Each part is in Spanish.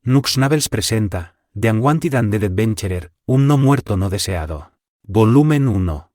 Nux Navels presenta The Unwanted and Dead Adventurer, un no muerto no deseado. Volumen 1.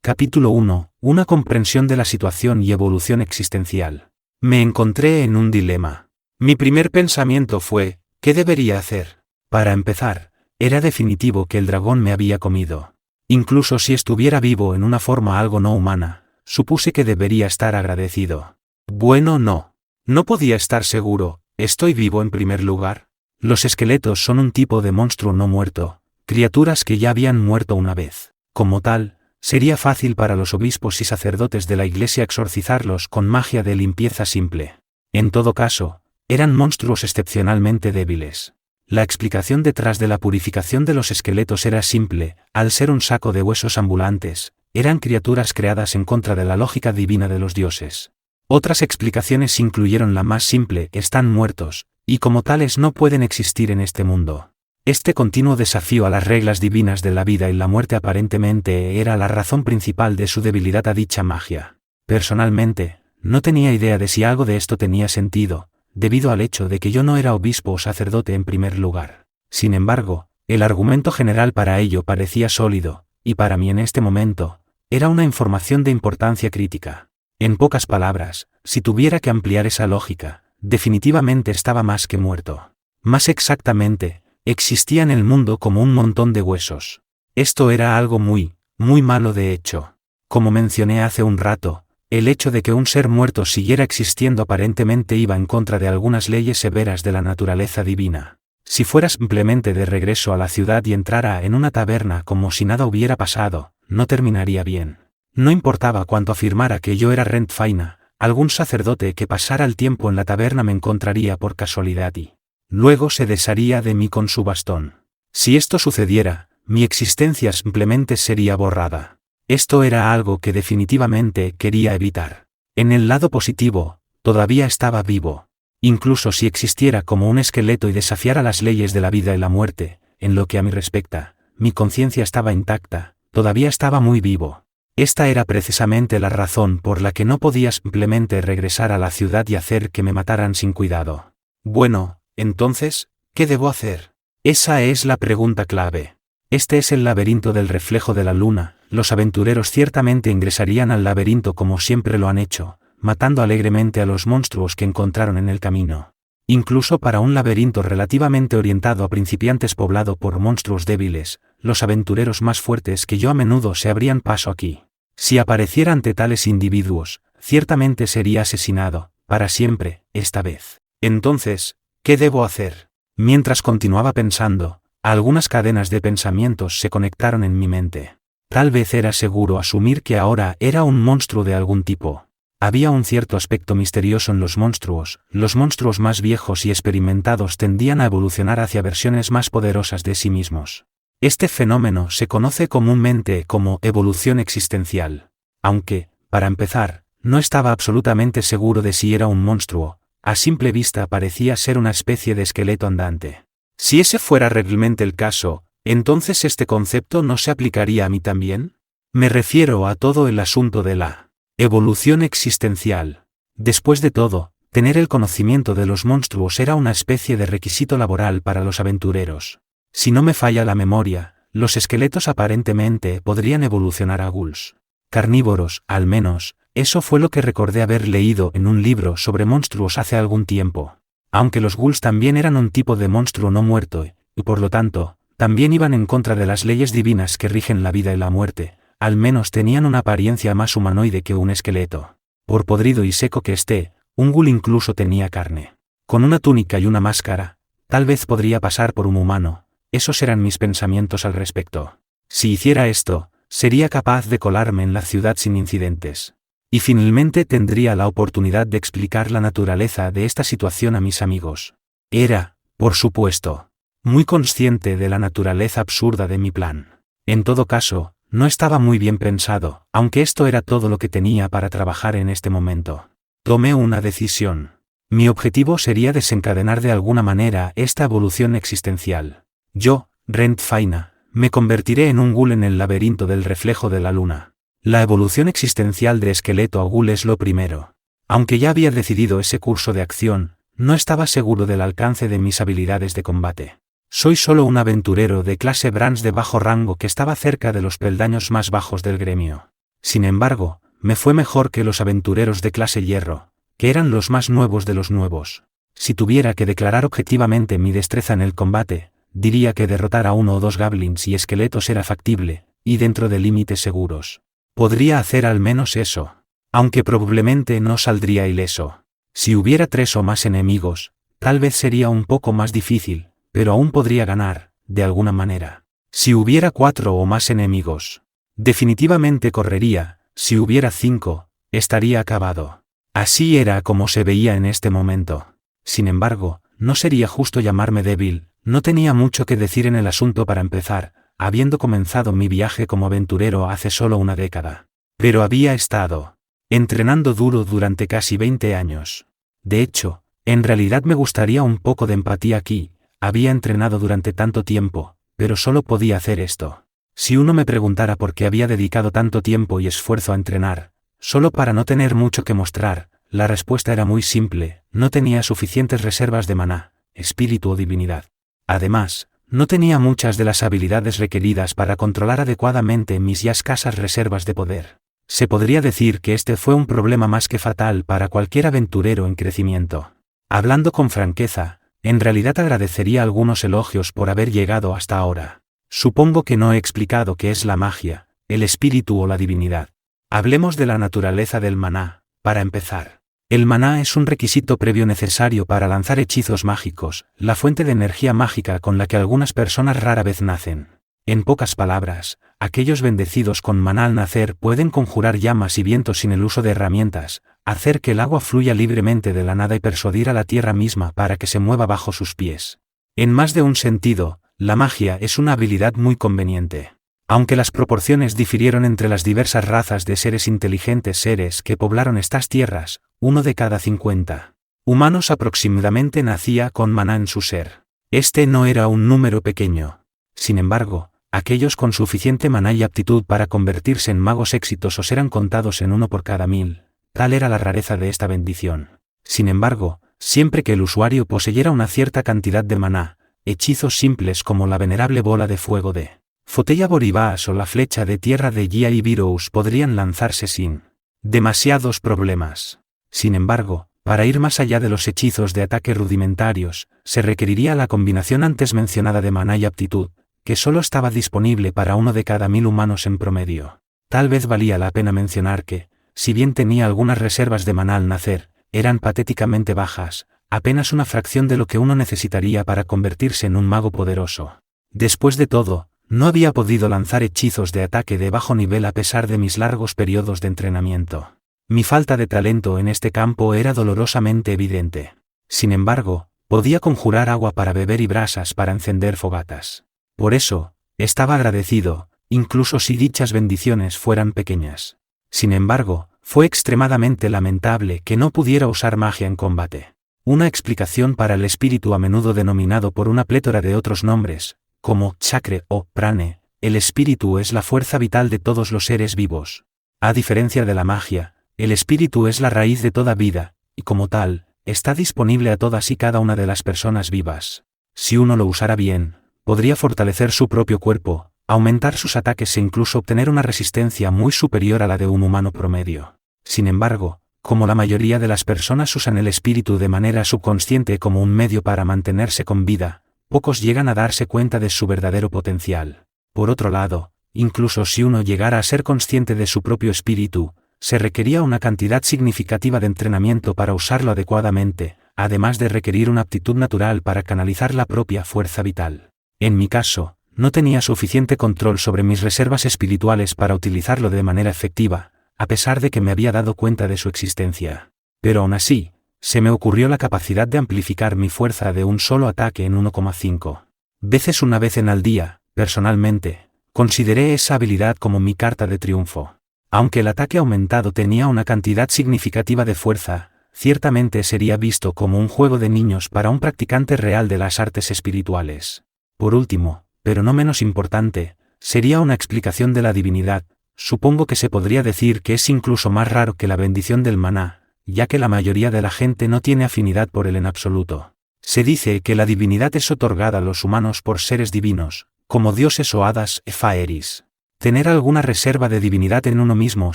Capítulo 1. Una comprensión de la situación y evolución existencial. Me encontré en un dilema. Mi primer pensamiento fue, ¿qué debería hacer? Para empezar, era definitivo que el dragón me había comido. Incluso si estuviera vivo en una forma algo no humana, supuse que debería estar agradecido. Bueno, no. No podía estar seguro. ¿Estoy vivo en primer lugar? Los esqueletos son un tipo de monstruo no muerto, criaturas que ya habían muerto una vez. Como tal, sería fácil para los obispos y sacerdotes de la Iglesia exorcizarlos con magia de limpieza simple. En todo caso, eran monstruos excepcionalmente débiles. La explicación detrás de la purificación de los esqueletos era simple: al ser un saco de huesos ambulantes, eran criaturas creadas en contra de la lógica divina de los dioses. Otras explicaciones incluyeron la más simple: están muertos, y como tales no pueden existir en este mundo. Este continuo desafío a las reglas divinas de la vida y la muerte aparentemente era la razón principal de su debilidad a dicha magia. Personalmente, no tenía idea de si algo de esto tenía sentido, debido al hecho de que yo no era obispo o sacerdote en primer lugar. Sin embargo, el argumento general para ello parecía sólido, y para mí en este momento, era una información de importancia crítica. En pocas palabras, si tuviera que ampliar esa lógica, definitivamente estaba más que muerto. Más exactamente, existía en el mundo como un montón de huesos. Esto era algo muy malo de hecho. Como mencioné hace un rato, el hecho de que un ser muerto siguiera existiendo aparentemente iba en contra de algunas leyes severas de la naturaleza divina. Si fuera simplemente de regreso a la ciudad y entrara en una taberna como si nada hubiera pasado, no terminaría bien. No importaba cuánto afirmara que yo era Rent Faina, algún sacerdote que pasara el tiempo en la taberna me encontraría por casualidad y luego se desharía de mí con su bastón. Si esto sucediera, mi existencia simplemente sería borrada. Esto era algo que definitivamente quería evitar. En el lado positivo, todavía estaba vivo. Incluso si existiera como un esqueleto y desafiara las leyes de la vida y la muerte, en lo que a mí respecta, mi conciencia estaba intacta, todavía estaba muy vivo. Esta era precisamente la razón por la que no podía simplemente regresar a la ciudad y hacer que me mataran sin cuidado. Bueno, entonces, ¿qué debo hacer? Esa es la pregunta clave. Este es el laberinto del reflejo de la luna. Los aventureros ciertamente ingresarían al laberinto como siempre lo han hecho, matando alegremente a los monstruos que encontraron en el camino. Incluso para un laberinto relativamente orientado a principiantes poblado por monstruos débiles, los aventureros más fuertes que yo a menudo se abrían paso aquí. Si apareciera ante tales individuos, ciertamente sería asesinado, para siempre, esta vez. Entonces, ¿qué debo hacer? Mientras continuaba pensando, algunas cadenas de pensamientos se conectaron en mi mente. Tal vez era seguro asumir que ahora era un monstruo de algún tipo. Había un cierto aspecto misterioso en los monstruos más viejos y experimentados tendían a evolucionar hacia versiones más poderosas de sí mismos. Este fenómeno se conoce comúnmente como evolución existencial. Aunque, para empezar, no estaba absolutamente seguro de si era un monstruo, a simple vista parecía ser una especie de esqueleto andante. Si ese fuera realmente el caso, ¿entonces este concepto no se aplicaría a mí también? Me refiero a todo el asunto de la evolución existencial. Después de todo, tener el conocimiento de los monstruos era una especie de requisito laboral para los aventureros. Si no me falla la memoria, los esqueletos aparentemente podrían evolucionar a ghouls. Carnívoros, al menos, eso fue lo que recordé haber leído en un libro sobre monstruos hace algún tiempo. Aunque los ghouls también eran un tipo de monstruo no muerto, y por lo tanto, también iban en contra de las leyes divinas que rigen la vida y la muerte, al menos tenían una apariencia más humanoide que un esqueleto. Por podrido y seco que esté, un ghoul incluso tenía carne. Con una túnica y una máscara, tal vez podría pasar por un humano. Esos eran mis pensamientos al respecto. Si hiciera esto, sería capaz de colarme en la ciudad sin incidentes. Y finalmente tendría la oportunidad de explicar la naturaleza de esta situación a mis amigos. Era, por supuesto, muy consciente de la naturaleza absurda de mi plan. En todo caso, no estaba muy bien pensado, aunque esto era todo lo que tenía para trabajar en este momento. Tomé una decisión. Mi objetivo sería desencadenar de alguna manera esta evolución existencial. Yo, Rent Faina, me convertiré en un ghoul en el laberinto del reflejo de la luna. La evolución existencial de esqueleto a ghoul es lo primero. Aunque ya había decidido ese curso de acción, no estaba seguro del alcance de mis habilidades de combate. Soy solo un aventurero de clase bronce de bajo rango que estaba cerca de los peldaños más bajos del gremio. Sin embargo, me fue mejor que los aventureros de clase hierro, que eran los más nuevos de los nuevos. Si tuviera que declarar objetivamente mi destreza en el combate, diría que derrotar a 1 o 2 goblins y esqueletos era factible, y dentro de límites seguros. Podría hacer al menos eso, aunque probablemente no saldría ileso. Si hubiera 3 o más enemigos, tal vez sería un poco más difícil, pero aún podría ganar, de alguna manera. Si hubiera 4 o más enemigos, definitivamente correría. Si hubiera 5, estaría acabado. Así era como se veía en este momento. Sin embargo, no sería justo llamarme débil, no tenía mucho que decir en el asunto para empezar, habiendo comenzado mi viaje como aventurero hace solo una década. Pero había estado entrenando duro durante casi 20 años. De hecho, en realidad me gustaría un poco de empatía aquí. Había entrenado durante tanto tiempo, pero solo podía hacer esto. Si uno me preguntara por qué había dedicado tanto tiempo y esfuerzo a entrenar, solo para no tener mucho que mostrar, la respuesta era muy simple: no tenía suficientes reservas de maná, espíritu o divinidad. Además, no tenía muchas de las habilidades requeridas para controlar adecuadamente mis ya escasas reservas de poder. Se podría decir que este fue un problema más que fatal para cualquier aventurero en crecimiento. Hablando con franqueza, en realidad agradecería algunos elogios por haber llegado hasta ahora. Supongo que no he explicado qué es la magia, el espíritu o la divinidad. Hablemos de la naturaleza del maná, para empezar. El maná es un requisito previo necesario para lanzar hechizos mágicos, la fuente de energía mágica con la que algunas personas rara vez nacen. En pocas palabras, aquellos bendecidos con maná al nacer pueden conjurar llamas y vientos sin el uso de herramientas, hacer que el agua fluya libremente de la nada y persuadir a la tierra misma para que se mueva bajo sus pies. En más de un sentido, la magia es una habilidad muy conveniente. Aunque las proporciones difirieron entre las diversas razas de seres inteligentes que poblaron estas tierras, 1 de cada 50 humanos aproximadamente nacía con maná en su ser. Este no era un número pequeño. Sin embargo, aquellos con suficiente maná y aptitud para convertirse en magos exitosos eran contados en 1 por cada 1000. Tal era la rareza de esta bendición. Sin embargo, siempre que el usuario poseyera una cierta cantidad de maná, hechizos simples como la venerable bola de fuego de Fotella Boribás o la flecha de tierra de Gia y Virous podrían lanzarse sin demasiados problemas. Sin embargo, para ir más allá de los hechizos de ataque rudimentarios, se requeriría la combinación antes mencionada de maná y aptitud, que solo estaba disponible para 1 de cada 1000 humanos en promedio. Tal vez valía la pena mencionar que, si bien tenía algunas reservas de maná al nacer, eran patéticamente bajas, apenas una fracción de lo que uno necesitaría para convertirse en un mago poderoso. Después de todo, no había podido lanzar hechizos de ataque de bajo nivel a pesar de mis largos periodos de entrenamiento. Mi falta de talento en este campo era dolorosamente evidente. Sin embargo, podía conjurar agua para beber y brasas para encender fogatas. Por eso, estaba agradecido, incluso si dichas bendiciones fueran pequeñas. Sin embargo, fue extremadamente lamentable que no pudiera usar magia en combate. Una explicación para el espíritu a menudo denominado por una plétora de otros nombres, como chakra o prane, el espíritu es la fuerza vital de todos los seres vivos. A diferencia de la magia, el espíritu es la raíz de toda vida, y como tal, está disponible a todas y cada una de las personas vivas. Si uno lo usara bien, podría fortalecer su propio cuerpo, aumentar sus ataques e incluso obtener una resistencia muy superior a la de un humano promedio. Sin embargo, como la mayoría de las personas usan el espíritu de manera subconsciente como un medio para mantenerse con vida, pocos llegan a darse cuenta de su verdadero potencial. Por otro lado, incluso si uno llegara a ser consciente de su propio espíritu, se requería una cantidad significativa de entrenamiento para usarlo adecuadamente, además de requerir una aptitud natural para canalizar la propia fuerza vital. En mi caso, no tenía suficiente control sobre mis reservas espirituales para utilizarlo de manera efectiva, a pesar de que me había dado cuenta de su existencia. Pero aún así, se me ocurrió la capacidad de amplificar mi fuerza de un solo ataque en 1,5 veces una vez al día. Personalmente, consideré esa habilidad como mi carta de triunfo. Aunque el ataque aumentado tenía una cantidad significativa de fuerza, ciertamente sería visto como un juego de niños para un practicante real de las artes espirituales. Por último, pero no menos importante, sería una explicación de la divinidad. Supongo que se podría decir que es incluso más raro que la bendición del maná. ya que la mayoría de la gente no tiene afinidad por él en absoluto. Se dice que la divinidad es otorgada a los humanos por seres divinos, como dioses o hadas faeris. Tener alguna reserva de divinidad en uno mismo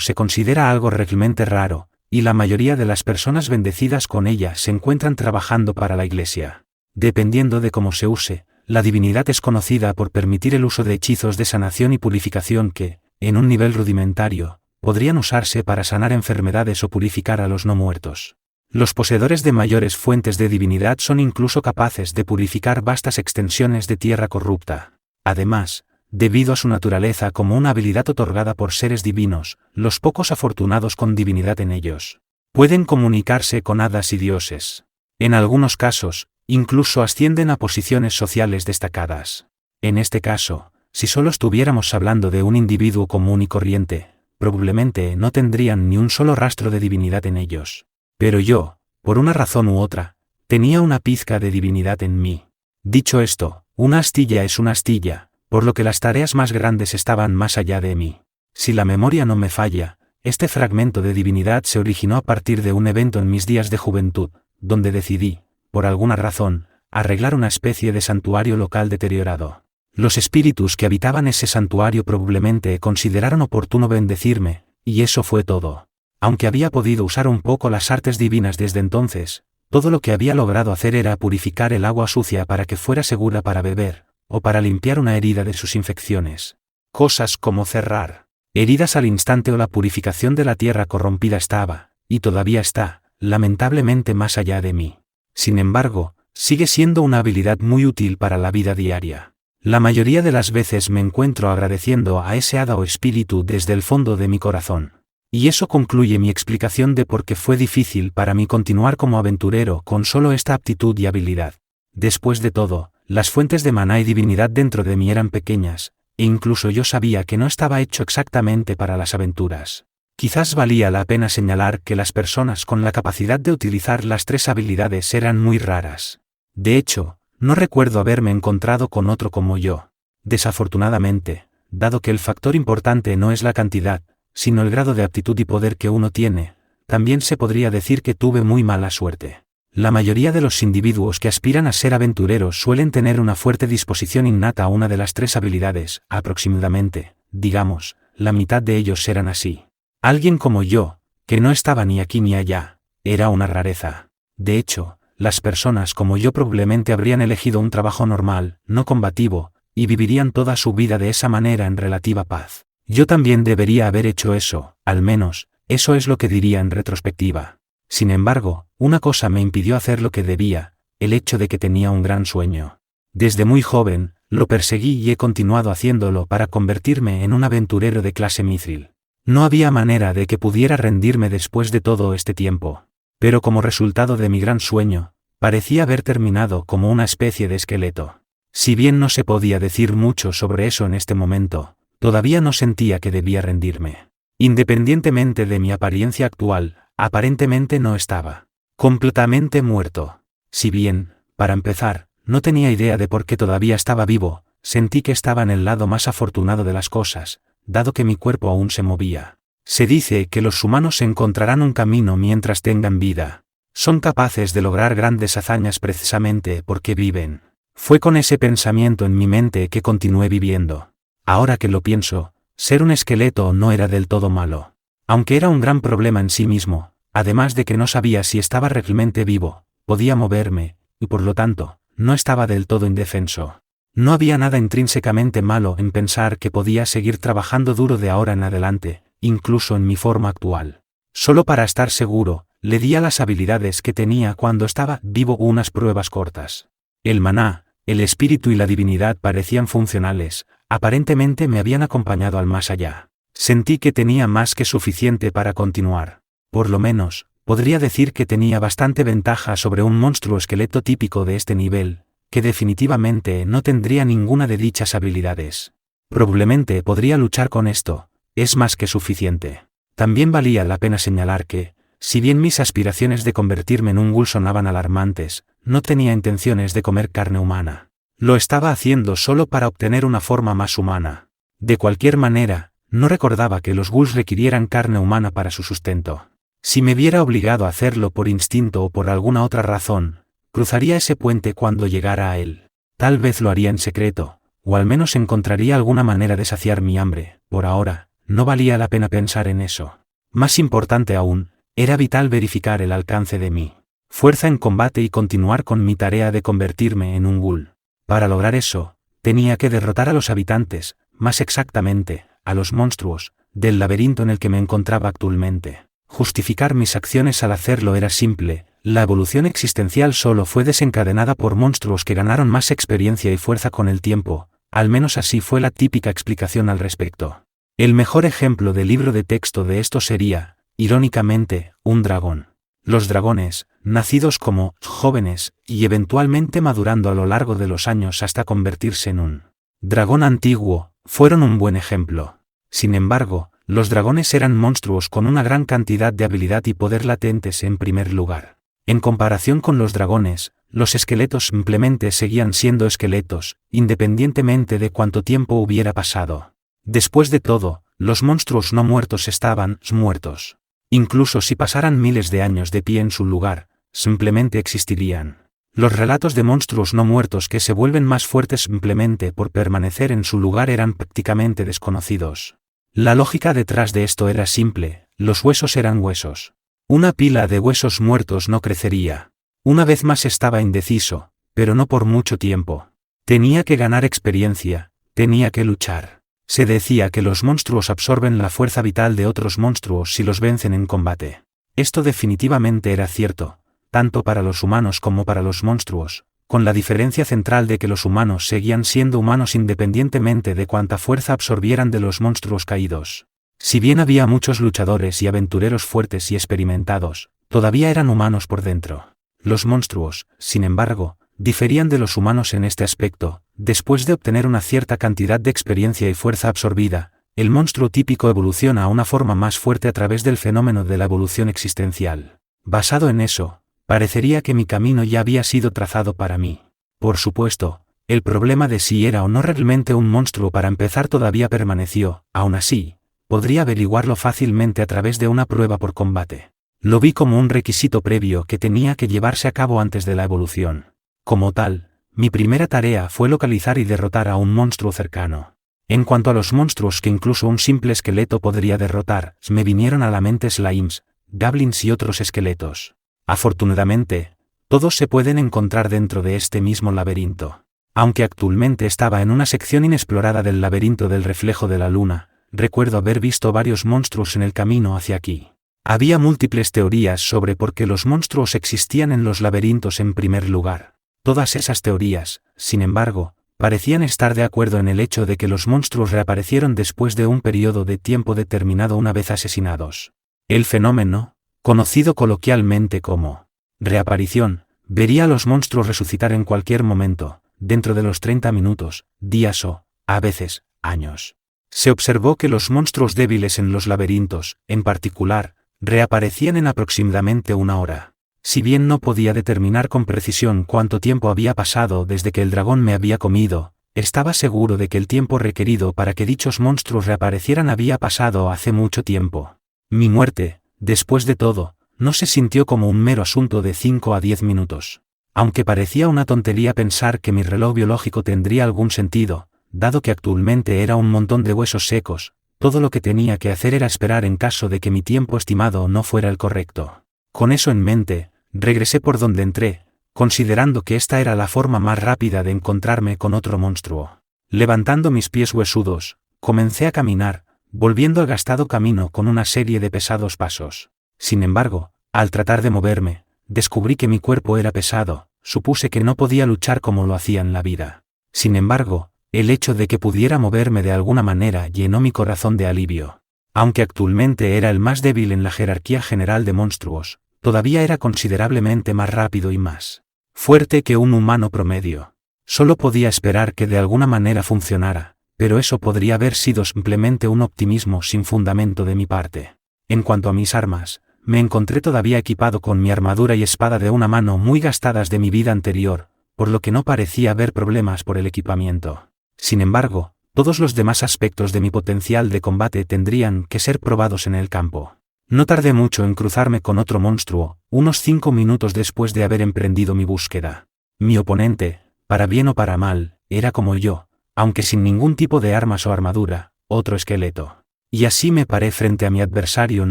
se considera algo realmente raro, y la mayoría de las personas bendecidas con ella se encuentran trabajando para la Iglesia. Dependiendo de cómo se use, la divinidad es conocida por permitir el uso de hechizos de sanación y purificación que, en un nivel rudimentario, podrían usarse para sanar enfermedades o purificar a los no muertos. Los poseedores de mayores fuentes de divinidad son incluso capaces de purificar vastas extensiones de tierra corrupta. Además, debido a su naturaleza como una habilidad otorgada por seres divinos, los pocos afortunados con divinidad en ellos pueden comunicarse con hadas y dioses. En algunos casos, incluso ascienden a posiciones sociales destacadas. En este caso, si solo estuviéramos hablando de un individuo común y corriente, probablemente no tendrían ni un solo rastro de divinidad en ellos. Pero yo, por una razón u otra, tenía una pizca de divinidad en mí. Dicho esto, una astilla es una astilla, por lo que las tareas más grandes estaban más allá de mí. Si la memoria no me falla, este fragmento de divinidad se originó a partir de un evento en mis días de juventud, donde decidí, por alguna razón, arreglar una especie de santuario local deteriorado. Los espíritus que habitaban ese santuario probablemente consideraron oportuno bendecirme, y eso fue todo. Aunque había podido usar un poco las artes divinas desde entonces, todo lo que había logrado hacer era purificar el agua sucia para que fuera segura para beber, o para limpiar una herida de sus infecciones. Cosas como cerrar heridas al instante o la purificación de la tierra corrompida estaba, y todavía está, lamentablemente más allá de mí. Sin embargo, sigue siendo una habilidad muy útil para la vida diaria. La mayoría de las veces me encuentro agradeciendo a ese hada o espíritu desde el fondo de mi corazón. Y eso concluye mi explicación de por qué fue difícil para mí continuar como aventurero con solo esta aptitud y habilidad. Después de todo, las fuentes de maná y divinidad dentro de mí eran pequeñas, e incluso yo sabía que no estaba hecho exactamente para las aventuras. Quizás valía la pena señalar que las personas con la capacidad de utilizar las tres habilidades eran muy raras. De hecho, no recuerdo haberme encontrado con otro como yo. Desafortunadamente, dado que el factor importante no es la cantidad, sino el grado de aptitud y poder que uno tiene, también se podría decir que tuve muy mala suerte. La mayoría de los individuos que aspiran a ser aventureros suelen tener una fuerte disposición innata a una de las tres habilidades, aproximadamente, digamos, la mitad de ellos eran así. Alguien como yo, que no estaba ni aquí ni allá, era una rareza. De hecho, las personas como yo probablemente habrían elegido un trabajo normal, no combativo, y vivirían toda su vida de esa manera en relativa paz. Yo también debería haber hecho eso, al menos, eso es lo que diría en retrospectiva. Sin embargo, una cosa me impidió hacer lo que debía, el hecho de que tenía un gran sueño. Desde muy joven, lo perseguí y he continuado haciéndolo para convertirme en un aventurero de clase mithril. No había manera de que pudiera rendirme después de todo este tiempo. Pero como resultado de mi gran sueño, parecía haber terminado como una especie de esqueleto. Si bien no se podía decir mucho sobre eso en este momento, todavía no sentía que debía rendirme. Independientemente de mi apariencia actual, aparentemente no estaba completamente muerto. Si bien, para empezar, no tenía idea de por qué todavía estaba vivo, sentí que estaba en el lado más afortunado de las cosas, dado que mi cuerpo aún se movía. Se dice que los humanos encontrarán un camino mientras tengan vida. Son capaces de lograr grandes hazañas precisamente porque viven. Fue con ese pensamiento en mi mente que continué viviendo. Ahora que lo pienso, ser un esqueleto no era del todo malo. Aunque era un gran problema en sí mismo, además de que no sabía si estaba realmente vivo, podía moverme, y por lo tanto, no estaba del todo indefenso. No había nada intrínsecamente malo en pensar que podía seguir trabajando duro de ahora en adelante, incluso en mi forma actual. Solo para estar seguro, le di a las habilidades que tenía cuando estaba vivo unas pruebas cortas. El maná, el espíritu y la divinidad parecían funcionales, aparentemente me habían acompañado al más allá. Sentí que tenía más que suficiente para continuar. Por lo menos, podría decir que tenía bastante ventaja sobre un monstruo esqueleto típico de este nivel, que definitivamente no tendría ninguna de dichas habilidades. Probablemente podría luchar con esto, es más que suficiente. También valía la pena señalar que, si bien mis aspiraciones de convertirme en un ghoul sonaban alarmantes, no tenía intenciones de comer carne humana. Lo estaba haciendo solo para obtener una forma más humana. De cualquier manera, no recordaba que los ghouls requirieran carne humana para su sustento. Si me viera obligado a hacerlo por instinto o por alguna otra razón, cruzaría ese puente cuando llegara a él. Tal vez lo haría en secreto, o al menos encontraría alguna manera de saciar mi hambre. Por ahora, no valía la pena pensar en eso. Más importante aún, era vital verificar el alcance de mi fuerza en combate y continuar con mi tarea de convertirme en un ghoul. Para lograr eso, tenía que derrotar a los habitantes, más exactamente, a los monstruos, del laberinto en el que me encontraba actualmente. Justificar mis acciones al hacerlo era simple: la evolución existencial solo fue desencadenada por monstruos que ganaron más experiencia y fuerza con el tiempo, al menos así fue la típica explicación al respecto. El mejor ejemplo de libro de texto de esto sería, irónicamente, un dragón. Los dragones, nacidos como jóvenes y eventualmente madurando a lo largo de los años hasta convertirse en un dragón antiguo, fueron un buen ejemplo. Sin embargo, los dragones eran monstruos con una gran cantidad de habilidad y poder latentes en primer lugar. En comparación con los dragones, los esqueletos simplemente seguían siendo esqueletos, independientemente de cuánto tiempo hubiera pasado. Después de todo, los monstruos no muertos estaban muertos. Incluso si pasaran miles de años de pie en su lugar, simplemente existirían. Los relatos de monstruos no muertos que se vuelven más fuertes simplemente por permanecer en su lugar eran prácticamente desconocidos. La lógica detrás de esto era simple: los huesos eran huesos. Una pila de huesos muertos no crecería. Una vez más estaba indeciso, pero no por mucho tiempo. Tenía que ganar experiencia, tenía que luchar. Se decía que los monstruos absorben la fuerza vital de otros monstruos si los vencen en combate. Esto definitivamente era cierto, tanto para los humanos como para los monstruos, con la diferencia central de que los humanos seguían siendo humanos independientemente de cuánta fuerza absorbieran de los monstruos caídos. Si bien había muchos luchadores y aventureros fuertes y experimentados, todavía eran humanos por dentro. Los monstruos, sin embargo, diferían de los humanos en este aspecto. Después de obtener una cierta cantidad de experiencia y fuerza absorbida, el monstruo típico evoluciona a una forma más fuerte a través del fenómeno de la evolución existencial. Basado en eso, parecería que mi camino ya había sido trazado para mí. Por supuesto, el problema de si era o no realmente un monstruo para empezar todavía permaneció. Aún así, podría averiguarlo fácilmente a través de una prueba por combate. Lo vi como un requisito previo que tenía que llevarse a cabo antes de la evolución. Como tal, mi primera tarea fue localizar y derrotar a un monstruo cercano. En cuanto a los monstruos que incluso un simple esqueleto podría derrotar, me vinieron a la mente slimes, goblins y otros esqueletos. Afortunadamente, todos se pueden encontrar dentro de este mismo laberinto. Aunque actualmente estaba en una sección inexplorada del laberinto del reflejo de la luna, recuerdo haber visto varios monstruos en el camino hacia aquí. Había múltiples teorías sobre por qué los monstruos existían en los laberintos en primer lugar. Todas esas teorías, sin embargo, parecían estar de acuerdo en el hecho de que los monstruos reaparecieron después de un periodo de tiempo determinado una vez asesinados. El fenómeno, conocido coloquialmente como reaparición, vería a los monstruos resucitar en cualquier momento, dentro de los 30 minutos, días o, a veces, años. Se observó que los monstruos débiles en los laberintos, en particular, reaparecían en aproximadamente una hora. Si bien no podía determinar con precisión cuánto tiempo había pasado desde que el dragón me había comido, estaba seguro de que el tiempo requerido para que dichos monstruos reaparecieran había pasado hace mucho tiempo. Mi muerte, después de todo, no se sintió como un mero asunto de 5 a 10 minutos. Aunque parecía una tontería pensar que mi reloj biológico tendría algún sentido, dado que actualmente era un montón de huesos secos, todo lo que tenía que hacer era esperar en caso de que mi tiempo estimado no fuera el correcto. Con eso en mente, regresé por donde entré, considerando que esta era la forma más rápida de encontrarme con otro monstruo. Levantando mis pies huesudos, comencé a caminar, volviendo al gastado camino con una serie de pesados pasos. Sin embargo, al tratar de moverme, descubrí que mi cuerpo era pesado. Supuse que no podía luchar como lo hacía en la vida. Sin embargo, el hecho de que pudiera moverme de alguna manera llenó mi corazón de alivio. Aunque actualmente era el más débil en la jerarquía general de monstruos, todavía era considerablemente más rápido y más fuerte que un humano promedio. Solo podía esperar que de alguna manera funcionara, pero eso podría haber sido simplemente un optimismo sin fundamento de mi parte. En cuanto a mis armas, me encontré todavía equipado con mi armadura y espada de una mano muy gastadas de mi vida anterior, por lo que no parecía haber problemas por el equipamiento. Sin embargo, todos los demás aspectos de mi potencial de combate tendrían que ser probados en el campo. No tardé mucho en cruzarme con otro monstruo, unos 5 minutos después de haber emprendido mi búsqueda. Mi oponente, para bien o para mal, era como yo, aunque sin ningún tipo de armas o armadura, otro esqueleto. Y así me paré frente a mi adversario en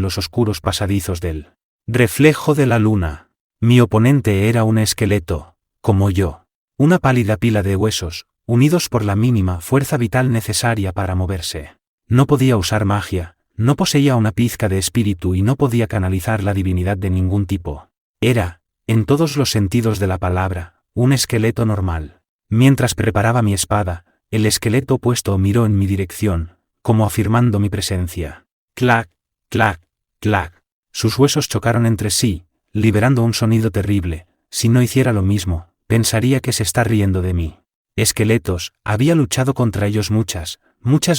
los oscuros pasadizos del reflejo de la luna. Mi oponente era un esqueleto, como yo. Una pálida pila de huesos, unidos por la mínima fuerza vital necesaria para moverse. No podía usar magia, no poseía una pizca de espíritu y no podía canalizar la divinidad de ningún tipo. Era, en todos los sentidos de la palabra, un esqueleto normal. Mientras preparaba mi espada, el esqueleto opuesto miró en mi dirección, como afirmando mi presencia. Clac, clac, clac. Sus huesos chocaron entre sí, liberando un sonido terrible. Si no hiciera lo mismo, pensaría que se está riendo de mí. Esqueletos, había luchado contra ellos muchas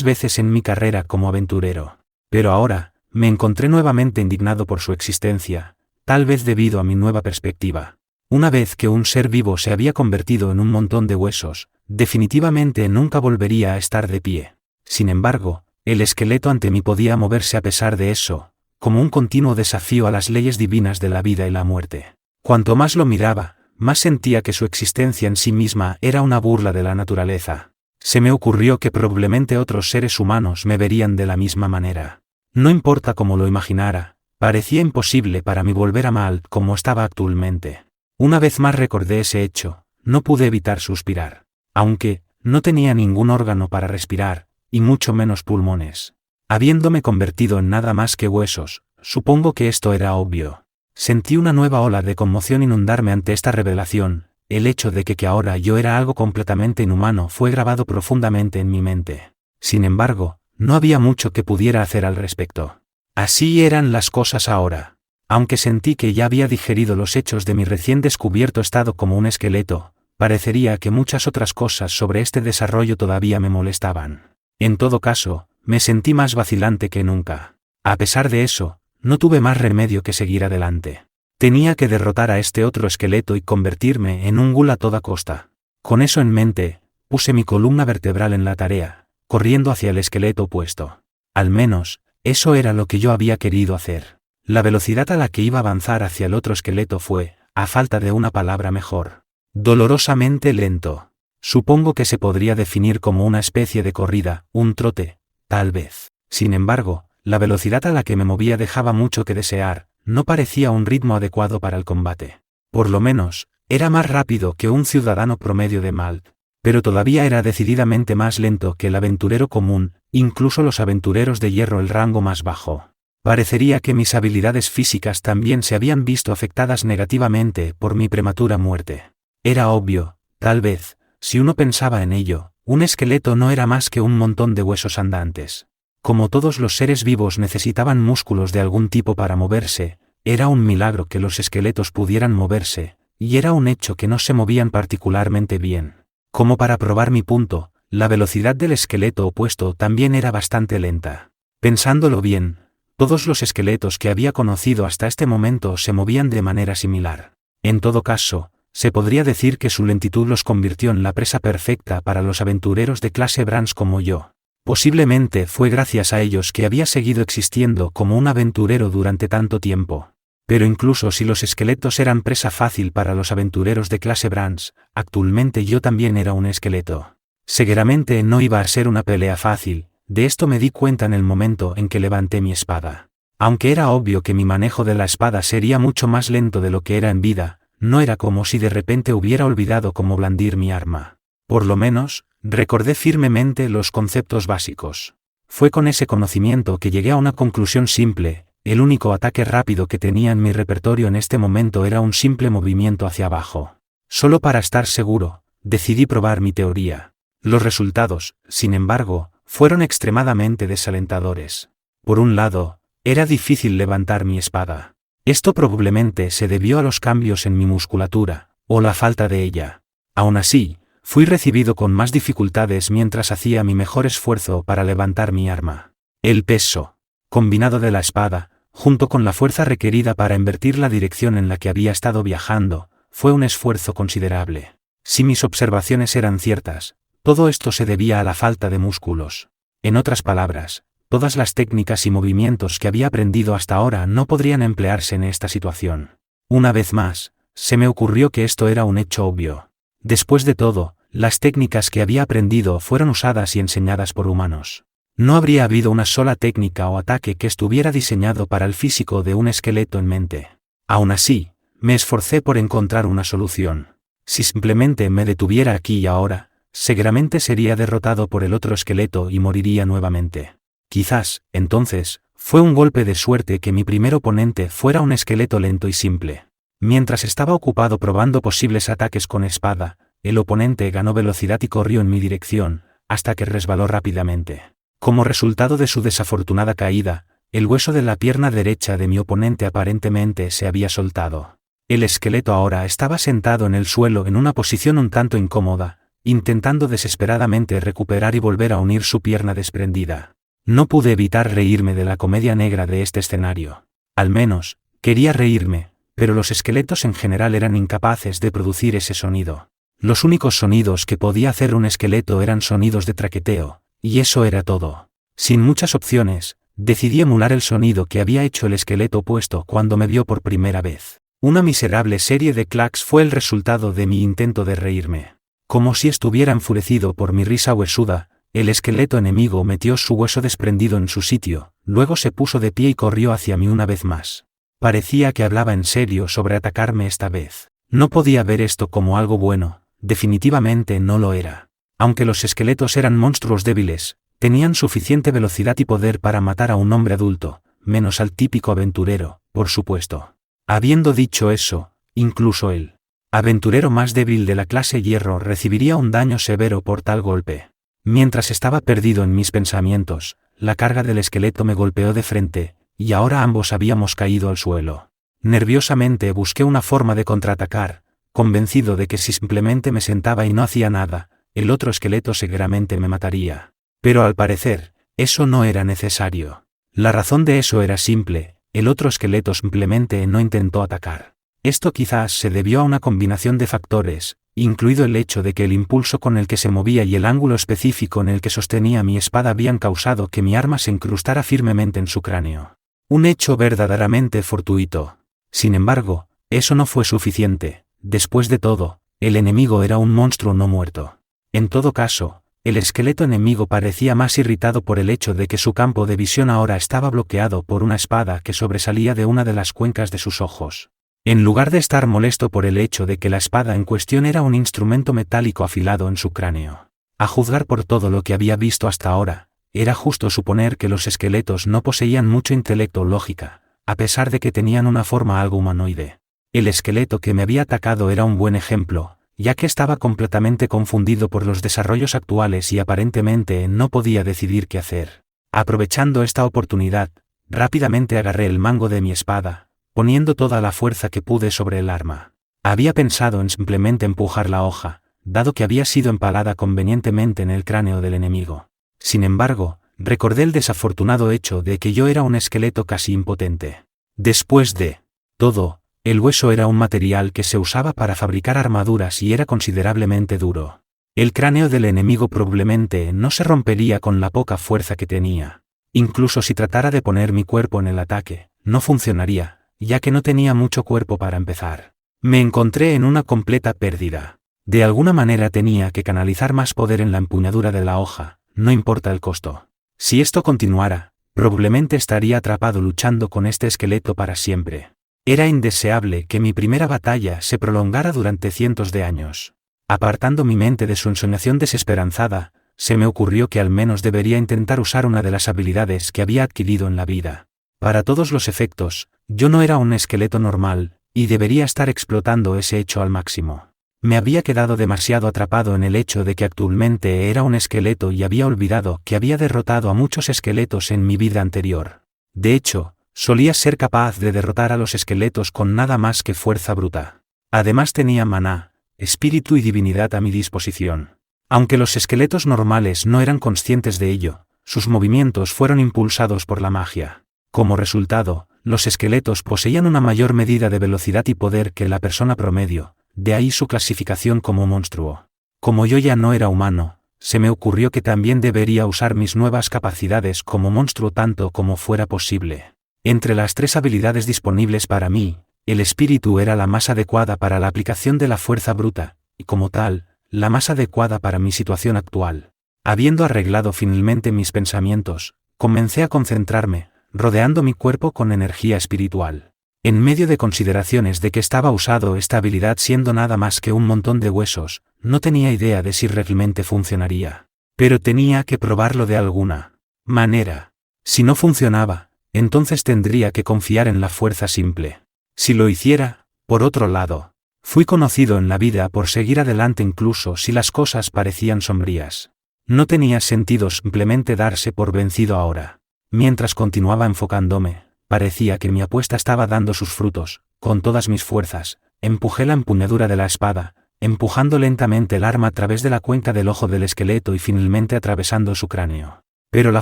veces en mi carrera como aventurero. Pero ahora, me encontré nuevamente indignado por su existencia, tal vez debido a mi nueva perspectiva. Una vez que un ser vivo se había convertido en un montón de huesos, definitivamente nunca volvería a estar de pie. Sin embargo, el esqueleto ante mí podía moverse a pesar de eso, como un continuo desafío a las leyes divinas de la vida y la muerte. Cuanto más lo miraba, más sentía que su existencia en sí misma era una burla de la naturaleza. Se me ocurrió que probablemente otros seres humanos me verían de la misma manera. No importa cómo lo imaginara, parecía imposible para mí volver a Malt como estaba actualmente. Una vez más recordé ese hecho, no pude evitar suspirar. Aunque, no tenía ningún órgano para respirar, y mucho menos pulmones. Habiéndome convertido en nada más que huesos, supongo que esto era obvio. Sentí una nueva ola de conmoción inundarme ante esta revelación. El hecho de que ahora yo era algo completamente inhumano fue grabado profundamente en mi mente. Sin embargo, no había mucho que pudiera hacer al respecto. Así eran las cosas ahora. Aunque sentí que ya había digerido los hechos de mi recién descubierto estado como un esqueleto, parecería que muchas otras cosas sobre este desarrollo todavía me molestaban. En todo caso, me sentí más vacilante que nunca. A pesar de eso, no tuve más remedio que seguir adelante. Tenía que derrotar a este otro esqueleto y convertirme en un ghoul a toda costa. Con eso en mente, puse mi columna vertebral en la tarea, corriendo hacia el esqueleto opuesto. Al menos, eso era lo que yo había querido hacer. La velocidad a la que iba a avanzar hacia el otro esqueleto fue, a falta de una palabra mejor, dolorosamente lento. Supongo que se podría definir como una especie de corrida, un trote, tal vez. Sin embargo, la velocidad a la que me movía dejaba mucho que desear. No parecía un ritmo adecuado para el combate. Por lo menos, era más rápido que un ciudadano promedio de Malt, pero todavía era decididamente más lento que el aventurero común, incluso los aventureros de hierro el rango más bajo. Parecería que mis habilidades físicas también se habían visto afectadas negativamente por mi prematura muerte. Era obvio, tal vez, si uno pensaba en ello, un esqueleto no era más que un montón de huesos andantes. Como todos los seres vivos necesitaban músculos de algún tipo para moverse, era un milagro que los esqueletos pudieran moverse, y era un hecho que no se movían particularmente bien. Como para probar mi punto, la velocidad del esqueleto opuesto también era bastante lenta. Pensándolo bien, todos los esqueletos que había conocido hasta este momento se movían de manera similar. En todo caso, se podría decir que su lentitud los convirtió en la presa perfecta para los aventureros de clase Brans como yo. Posiblemente fue gracias a ellos que había seguido existiendo como un aventurero durante tanto tiempo. Pero incluso si los esqueletos eran presa fácil para los aventureros de clase Brans, actualmente yo también era un esqueleto. Seguramente no iba a ser una pelea fácil, de esto me di cuenta en el momento en que levanté mi espada. Aunque era obvio que mi manejo de la espada sería mucho más lento de lo que era en vida, no era como si de repente hubiera olvidado cómo blandir mi arma. Por lo menos, recordé firmemente los conceptos básicos. Fue con ese conocimiento que llegué a una conclusión simple: el único ataque rápido que tenía en mi repertorio en este momento era un simple movimiento hacia abajo. Solo para estar seguro, decidí probar mi teoría. Los resultados, sin embargo, fueron extremadamente desalentadores. Por un lado, era difícil levantar mi espada. Esto probablemente se debió a los cambios en mi musculatura, o la falta de ella. Aún así, fui recibido con más dificultades mientras hacía mi mejor esfuerzo para levantar mi arma. El peso, combinado de la espada, junto con la fuerza requerida para invertir la dirección en la que había estado viajando, fue un esfuerzo considerable. Si mis observaciones eran ciertas, todo esto se debía a la falta de músculos. En otras palabras, Todas las técnicas y movimientos que había aprendido hasta ahora no podrían emplearse en esta situación. Una vez más, se me ocurrió que esto era un hecho obvio. Después de todo, las técnicas que había aprendido fueron usadas y enseñadas por humanos. No habría habido una sola técnica o ataque que estuviera diseñado para el físico de un esqueleto en mente. Aún así, me esforcé por encontrar una solución. Si simplemente me detuviera aquí y ahora, seguramente sería derrotado por el otro esqueleto y moriría nuevamente. Quizás, entonces, fue un golpe de suerte que mi primer oponente fuera un esqueleto lento y simple. Mientras estaba ocupado probando posibles ataques con espada, el oponente ganó velocidad y corrió en mi dirección, hasta que resbaló rápidamente. Como resultado de su desafortunada caída, el hueso de la pierna derecha de mi oponente aparentemente se había soltado. El esqueleto ahora estaba sentado en el suelo en una posición un tanto incómoda, intentando desesperadamente recuperar y volver a unir su pierna desprendida. No pude evitar reírme de la comedia negra de este escenario. Al menos, quería reírme, pero los esqueletos en general eran incapaces de producir ese sonido. Los únicos sonidos que podía hacer un esqueleto eran sonidos de traqueteo, y eso era todo. Sin muchas opciones, decidí emular el sonido que había hecho el esqueleto opuesto cuando me vio por primera vez. Una miserable serie de clacs fue el resultado de mi intento de reírme. Como si estuviera enfurecido por mi risa huesuda, el esqueleto enemigo metió su hueso desprendido en su sitio, luego se puso de pie y corrió hacia mí una vez más. Parecía que hablaba en serio sobre atacarme esta vez. No podía ver esto como algo bueno, definitivamente no lo era. Aunque los esqueletos eran monstruos débiles, tenían suficiente velocidad y poder para matar a un hombre adulto, menos al típico aventurero, por supuesto. Habiendo dicho eso, incluso el aventurero más débil de la clase hierro recibiría un daño severo por tal golpe. Mientras estaba perdido en mis pensamientos, la carga del esqueleto me golpeó de frente, y ahora ambos habíamos caído al suelo. Nerviosamente busqué una forma de contraatacar, convencido de que si simplemente me sentaba y no hacía nada, el otro esqueleto seguramente me mataría. Pero al parecer, eso no era necesario. La razón de eso era simple, el otro esqueleto simplemente no intentó atacar. Esto quizás se debió a una combinación de factores, incluido el hecho de que el impulso con el que se movía y el ángulo específico en el que sostenía mi espada habían causado que mi arma se incrustara firmemente en su cráneo. Un hecho verdaderamente fortuito. Sin embargo, eso no fue suficiente. Después de todo, el enemigo era un monstruo no muerto. En todo caso, el esqueleto enemigo parecía más irritado por el hecho de que su campo de visión ahora estaba bloqueado por una espada que sobresalía de una de las cuencas de sus ojos. En lugar de estar molesto por el hecho de que la espada en cuestión era un instrumento metálico afilado en su cráneo. A juzgar por todo lo que había visto hasta ahora, era justo suponer que los esqueletos no poseían mucho intelecto o lógica, a pesar de que tenían una forma algo humanoide. El esqueleto que me había atacado era un buen ejemplo, ya que estaba completamente confundido por los desarrollos actuales y aparentemente no podía decidir qué hacer. Aprovechando esta oportunidad, rápidamente agarré el mango de mi espada, poniendo toda la fuerza que pude sobre el arma. Había pensado en simplemente empujar la hoja, dado que había sido empalada convenientemente en el cráneo del enemigo. Sin embargo, recordé el desafortunado hecho de que yo era un esqueleto casi impotente. Después de todo, el hueso era un material que se usaba para fabricar armaduras y era considerablemente duro. El cráneo del enemigo probablemente no se rompería con la poca fuerza que tenía. Incluso si tratara de poner mi cuerpo en el ataque, no funcionaría, ya que no tenía mucho cuerpo para empezar. Me encontré en una completa pérdida. De alguna manera tenía que canalizar más poder en la empuñadura de la hoja, no importa el costo. Si esto continuara, probablemente estaría atrapado luchando con este esqueleto para siempre. Era indeseable que mi primera batalla se prolongara durante cientos de años. Apartando mi mente de su ensoñación desesperanzada, se me ocurrió que al menos debería intentar usar una de las habilidades que había adquirido en la vida. Para todos los efectos, yo no era un esqueleto normal, y debería estar explotando ese hecho al máximo. Me había quedado demasiado atrapado en el hecho de que actualmente era un esqueleto y había olvidado que había derrotado a muchos esqueletos en mi vida anterior. De hecho, solía ser capaz de derrotar a los esqueletos con nada más que fuerza bruta. Además tenía maná, espíritu y divinidad a mi disposición. Aunque los esqueletos normales no eran conscientes de ello, sus movimientos fueron impulsados por la magia. Como resultado, los esqueletos poseían una mayor medida de velocidad y poder que la persona promedio, de ahí su clasificación como monstruo. Como yo ya no era humano, se me ocurrió que también debería usar mis nuevas capacidades como monstruo tanto como fuera posible. Entre las 3 habilidades disponibles para mí, el espíritu era la más adecuada para la aplicación de la fuerza bruta, y como tal, la más adecuada para mi situación actual. Habiendo arreglado finalmente mis pensamientos, comencé a concentrarme, rodeando mi cuerpo con energía espiritual. En medio de consideraciones de que estaba usando esta habilidad siendo nada más que un montón de huesos, no tenía idea de si realmente funcionaría. Pero tenía que probarlo de alguna manera. Si no funcionaba, entonces tendría que confiar en la fuerza simple. Si lo hiciera, por otro lado, fui conocido en la vida por seguir adelante incluso si las cosas parecían sombrías. No tenía sentido simplemente darse por vencido ahora. Mientras continuaba enfocándome, parecía que mi apuesta estaba dando sus frutos. Con todas mis fuerzas, empujé la empuñadura de la espada, empujando lentamente el arma a través de la cuenca del ojo del esqueleto y finalmente atravesando su cráneo. Pero la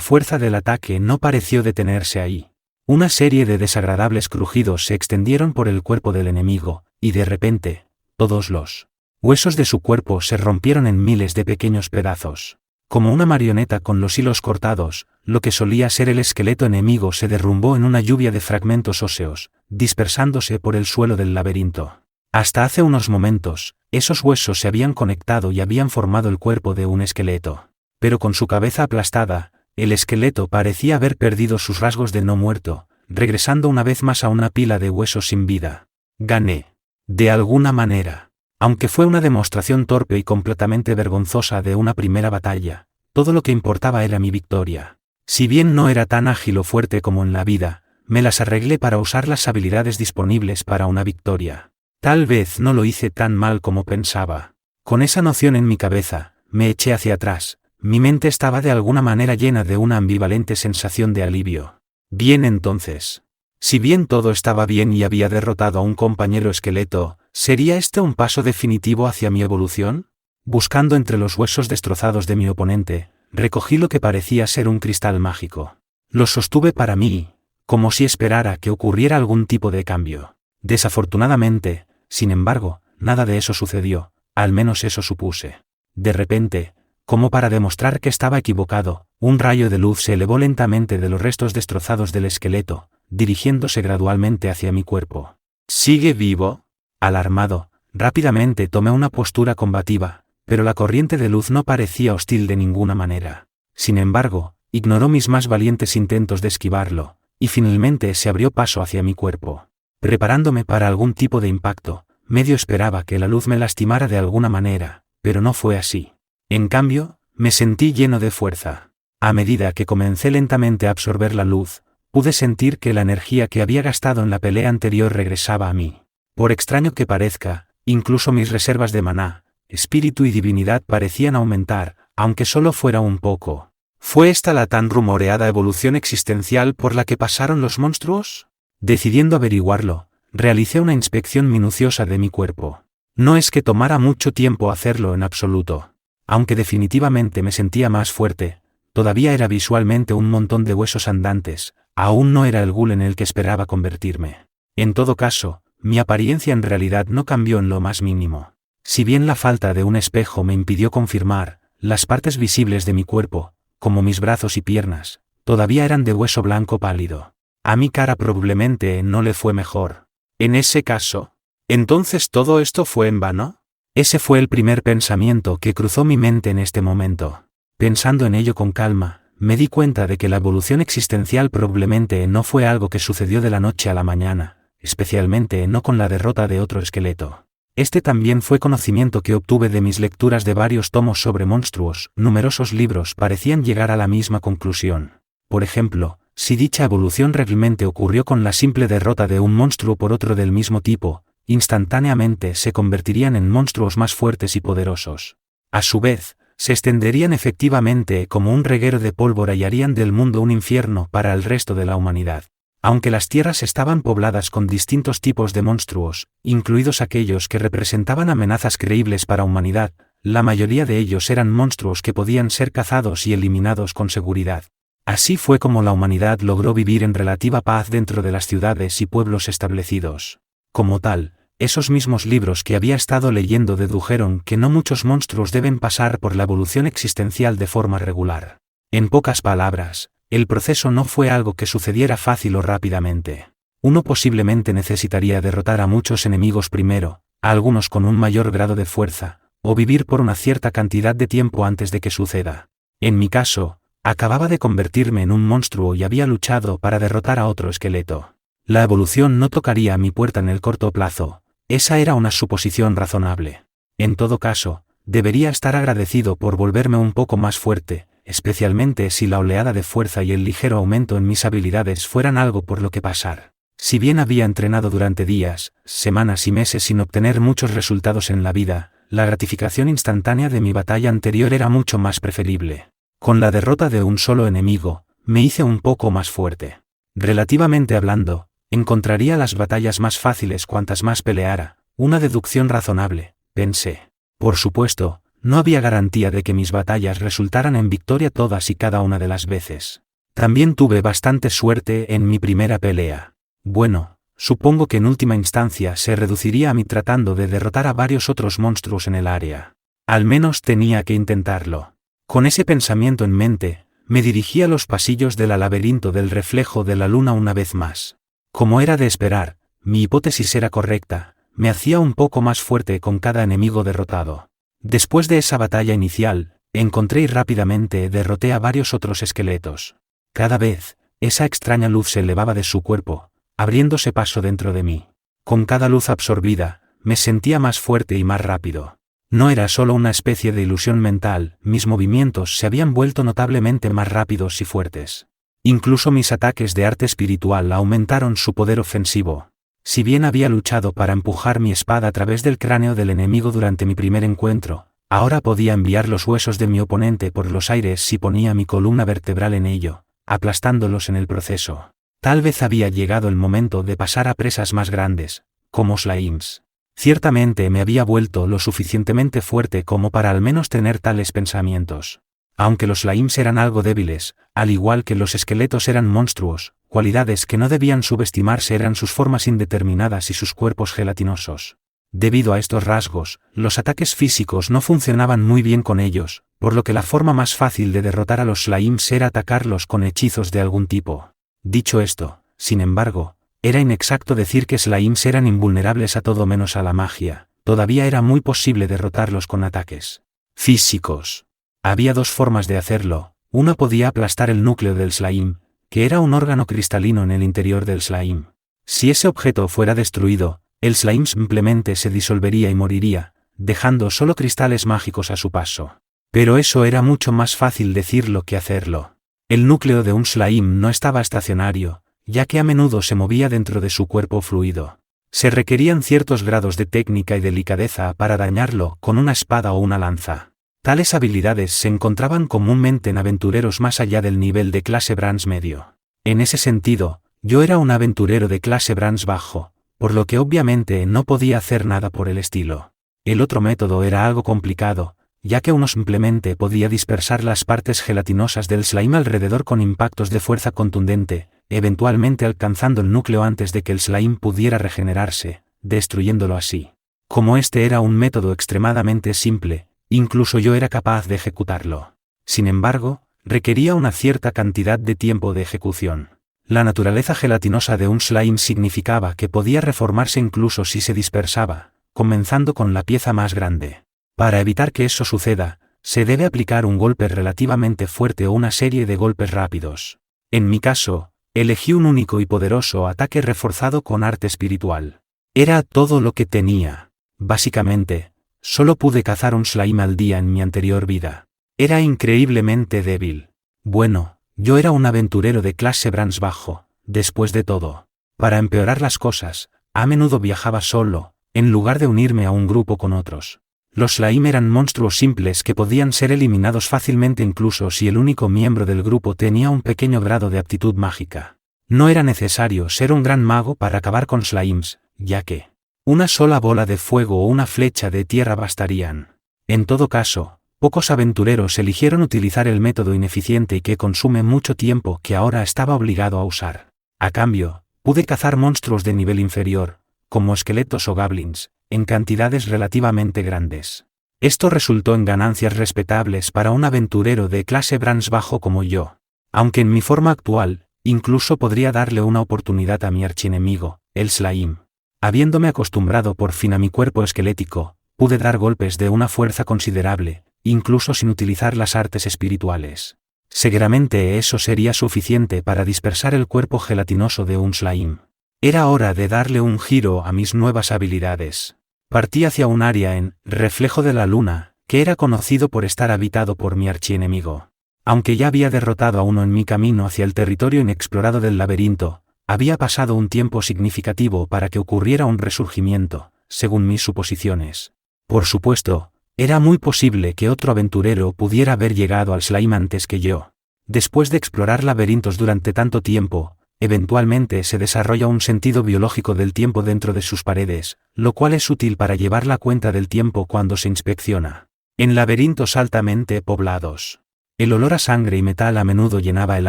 fuerza del ataque no pareció detenerse ahí. Una serie de desagradables crujidos se extendieron por el cuerpo del enemigo, y de repente, todos los huesos de su cuerpo se rompieron en miles de pequeños pedazos. Como una marioneta con los hilos cortados, lo que solía ser el esqueleto enemigo se derrumbó en una lluvia de fragmentos óseos, dispersándose por el suelo del laberinto. Hasta hace unos momentos, esos huesos se habían conectado y habían formado el cuerpo de un esqueleto. Pero con su cabeza aplastada, el esqueleto parecía haber perdido sus rasgos de no muerto, regresando una vez más a una pila de huesos sin vida. Gané. De alguna manera. Aunque fue una demostración torpe y completamente vergonzosa de una primera batalla, todo lo que importaba era mi victoria. Si bien no era tan ágil o fuerte como en la vida, me las arreglé para usar las habilidades disponibles para una victoria. Tal vez no lo hice tan mal como pensaba. Con esa noción en mi cabeza, me eché hacia atrás. Mi mente estaba de alguna manera llena de una ambivalente sensación de alivio. Bien entonces. Si bien todo estaba bien y había derrotado a un compañero esqueleto, ¿sería este un paso definitivo hacia mi evolución? Buscando entre los huesos destrozados de mi oponente, recogí lo que parecía ser un cristal mágico. Lo sostuve para mí, como si esperara que ocurriera algún tipo de cambio. Desafortunadamente, sin embargo, nada de eso sucedió, al menos eso supuse. De repente, como para demostrar que estaba equivocado, un rayo de luz se elevó lentamente de los restos destrozados del esqueleto, dirigiéndose gradualmente hacia mi cuerpo. ¿Sigue vivo? Alarmado, rápidamente tomé una postura combativa, pero la corriente de luz no parecía hostil de ninguna manera. Sin embargo, ignoró mis más valientes intentos de esquivarlo, y finalmente se abrió paso hacia mi cuerpo. Preparándome para algún tipo de impacto, medio esperaba que la luz me lastimara de alguna manera, pero no fue así. En cambio, me sentí lleno de fuerza. A medida que comencé lentamente a absorber la luz, pude sentir que la energía que había gastado en la pelea anterior regresaba a mí. Por extraño que parezca, incluso mis reservas de maná, espíritu y divinidad parecían aumentar, aunque solo fuera un poco. ¿Fue esta la tan rumoreada evolución existencial por la que pasaron los monstruos? Decidiendo averiguarlo, realicé una inspección minuciosa de mi cuerpo. No es que tomara mucho tiempo hacerlo en absoluto. Aunque definitivamente me sentía más fuerte, todavía era visualmente un montón de huesos andantes, aún no era el ghoul en el que esperaba convertirme. En todo caso, mi apariencia en realidad no cambió en lo más mínimo. Si bien la falta de un espejo me impidió confirmar, las partes visibles de mi cuerpo, como mis brazos y piernas, todavía eran de hueso blanco pálido. A mi cara probablemente no le fue mejor. En ese caso, ¿entonces todo esto fue en vano? Ese fue el primer pensamiento que cruzó mi mente en este momento. Pensando en ello con calma, me di cuenta de que la evolución existencial probablemente no fue algo que sucedió de la noche a la mañana, especialmente no con la derrota de otro esqueleto. Este también fue conocimiento que obtuve de mis lecturas de varios tomos sobre monstruos. Numerosos libros parecían llegar a la misma conclusión. Por ejemplo, si dicha evolución realmente ocurrió con la simple derrota de un monstruo por otro del mismo tipo, instantáneamente se convertirían en monstruos más fuertes y poderosos. A su vez, se extenderían efectivamente como un reguero de pólvora y harían del mundo un infierno para el resto de la humanidad. Aunque las tierras estaban pobladas con distintos tipos de monstruos, incluidos aquellos que representaban amenazas creíbles para la humanidad, la mayoría de ellos eran monstruos que podían ser cazados y eliminados con seguridad. Así fue como la humanidad logró vivir en relativa paz dentro de las ciudades y pueblos establecidos. Como tal, Esos mismos libros que había estado leyendo dedujeron que no muchos monstruos deben pasar por la evolución existencial de forma regular. En pocas palabras, el proceso no fue algo que sucediera fácil o rápidamente. Uno posiblemente necesitaría derrotar a muchos enemigos primero, a algunos con un mayor grado de fuerza, o vivir por una cierta cantidad de tiempo antes de que suceda. En mi caso, acababa de convertirme en un monstruo y había luchado para derrotar a otro esqueleto. La evolución no tocaría a mi puerta en el corto plazo, esa era una suposición razonable. En todo caso, debería estar agradecido por volverme un poco más fuerte, especialmente si la oleada de fuerza y el ligero aumento en mis habilidades fueran algo por lo que pasar. Si bien había entrenado durante días, semanas y meses sin obtener muchos resultados en la vida, la gratificación instantánea de mi batalla anterior era mucho más preferible. Con la derrota de un solo enemigo, me hice un poco más fuerte. Relativamente hablando, encontraría las batallas más fáciles cuantas más peleara, una deducción razonable, pensé. Por supuesto, no había garantía de que mis batallas resultaran en victoria todas y cada una de las veces. También tuve bastante suerte en mi primera pelea. Bueno, supongo que en última instancia se reduciría a mí tratando de derrotar a varios otros monstruos en el área. Al menos tenía que intentarlo. Con ese pensamiento en mente, me dirigí a los pasillos del laberinto del reflejo de la luna una vez más. Como era de esperar, mi hipótesis era correcta, me hacía un poco más fuerte con cada enemigo derrotado. Después de esa batalla inicial, encontré y rápidamente derroté a varios otros esqueletos. Cada vez, esa extraña luz se elevaba de su cuerpo, abriéndose paso dentro de mí. Con cada luz absorbida, me sentía más fuerte y más rápido. No era solo una especie de ilusión mental, mis movimientos se habían vuelto notablemente más rápidos y fuertes. Incluso mis ataques de arte espiritual aumentaron su poder ofensivo. Si bien había luchado para empujar mi espada a través del cráneo del enemigo durante mi primer encuentro, ahora podía enviar los huesos de mi oponente por los aires si ponía mi columna vertebral en ello, aplastándolos en el proceso. Tal vez había llegado el momento de pasar a presas más grandes, como slimes. Ciertamente me había vuelto lo suficientemente fuerte como para al menos tener tales pensamientos. Aunque los slimes eran algo débiles, al igual que los esqueletos eran monstruos, cualidades que no debían subestimarse eran sus formas indeterminadas y sus cuerpos gelatinosos. Debido a estos rasgos, los ataques físicos no funcionaban muy bien con ellos, por lo que la forma más fácil de derrotar a los slimes era atacarlos con hechizos de algún tipo. Dicho esto, sin embargo, era inexacto decir que slimes eran invulnerables a todo menos a la magia, todavía era muy posible derrotarlos con ataques físicos. Había dos formas de hacerlo, una podía aplastar el núcleo del slime, que era un órgano cristalino en el interior del slime. Si ese objeto fuera destruido, el slime simplemente se disolvería y moriría, dejando solo cristales mágicos a su paso. Pero eso era mucho más fácil decirlo que hacerlo. El núcleo de un slime no estaba estacionario, ya que a menudo se movía dentro de su cuerpo fluido. Se requerían ciertos grados de técnica y delicadeza para dañarlo con una espada o una lanza. Tales habilidades se encontraban comúnmente en aventureros más allá del nivel de clase bronce medio. En ese sentido, yo era un aventurero de clase bronce bajo, por lo que obviamente no podía hacer nada por el estilo. El otro método era algo complicado, ya que uno simplemente podía dispersar las partes gelatinosas del slime alrededor con impactos de fuerza contundente, eventualmente alcanzando el núcleo antes de que el slime pudiera regenerarse, destruyéndolo así. Como este era un método extremadamente simple, incluso yo era capaz de ejecutarlo. Sin embargo, requería una cierta cantidad de tiempo de ejecución. La naturaleza gelatinosa de un slime significaba que podía reformarse incluso si se dispersaba, comenzando con la pieza más grande. Para evitar que eso suceda, se debe aplicar un golpe relativamente fuerte o una serie de golpes rápidos. En mi caso, elegí un único y poderoso ataque reforzado con arte espiritual. Era todo lo que tenía. Básicamente, solo pude cazar un slime al día en mi anterior vida. Era increíblemente débil. Bueno, yo era un aventurero de clase bronce bajo, después de todo. Para empeorar las cosas, a menudo viajaba solo, en lugar de unirme a un grupo con otros. Los slime eran monstruos simples que podían ser eliminados fácilmente incluso si el único miembro del grupo tenía un pequeño grado de aptitud mágica. No era necesario ser un gran mago para acabar con slimes, ya que una sola bola de fuego o una flecha de tierra bastarían. En todo caso, pocos aventureros eligieron utilizar el método ineficiente y que consume mucho tiempo que ahora estaba obligado a usar. A cambio, pude cazar monstruos de nivel inferior, como esqueletos o goblins, en cantidades relativamente grandes. Esto resultó en ganancias respetables para un aventurero de clase bronce bajo como yo. Aunque en mi forma actual, incluso podría darle una oportunidad a mi archienemigo, el slime. Habiéndome acostumbrado por fin a mi cuerpo esquelético, pude dar golpes de una fuerza considerable, incluso sin utilizar las artes espirituales. Seguramente eso sería suficiente para dispersar el cuerpo gelatinoso de un slime. Era hora de darle un giro a mis nuevas habilidades. Partí hacia un área en Reflejo de la Luna, que era conocido por estar habitado por mi archienemigo. Aunque ya había derrotado a uno en mi camino hacia el territorio inexplorado del laberinto, había pasado un tiempo significativo para que ocurriera un resurgimiento, según mis suposiciones. Por supuesto, era muy posible que otro aventurero pudiera haber llegado al slime antes que yo. Después de explorar laberintos durante tanto tiempo, eventualmente se desarrolla un sentido biológico del tiempo dentro de sus paredes, lo cual es útil para llevar la cuenta del tiempo cuando se inspecciona. En laberintos altamente poblados, el olor a sangre y metal a menudo llenaba el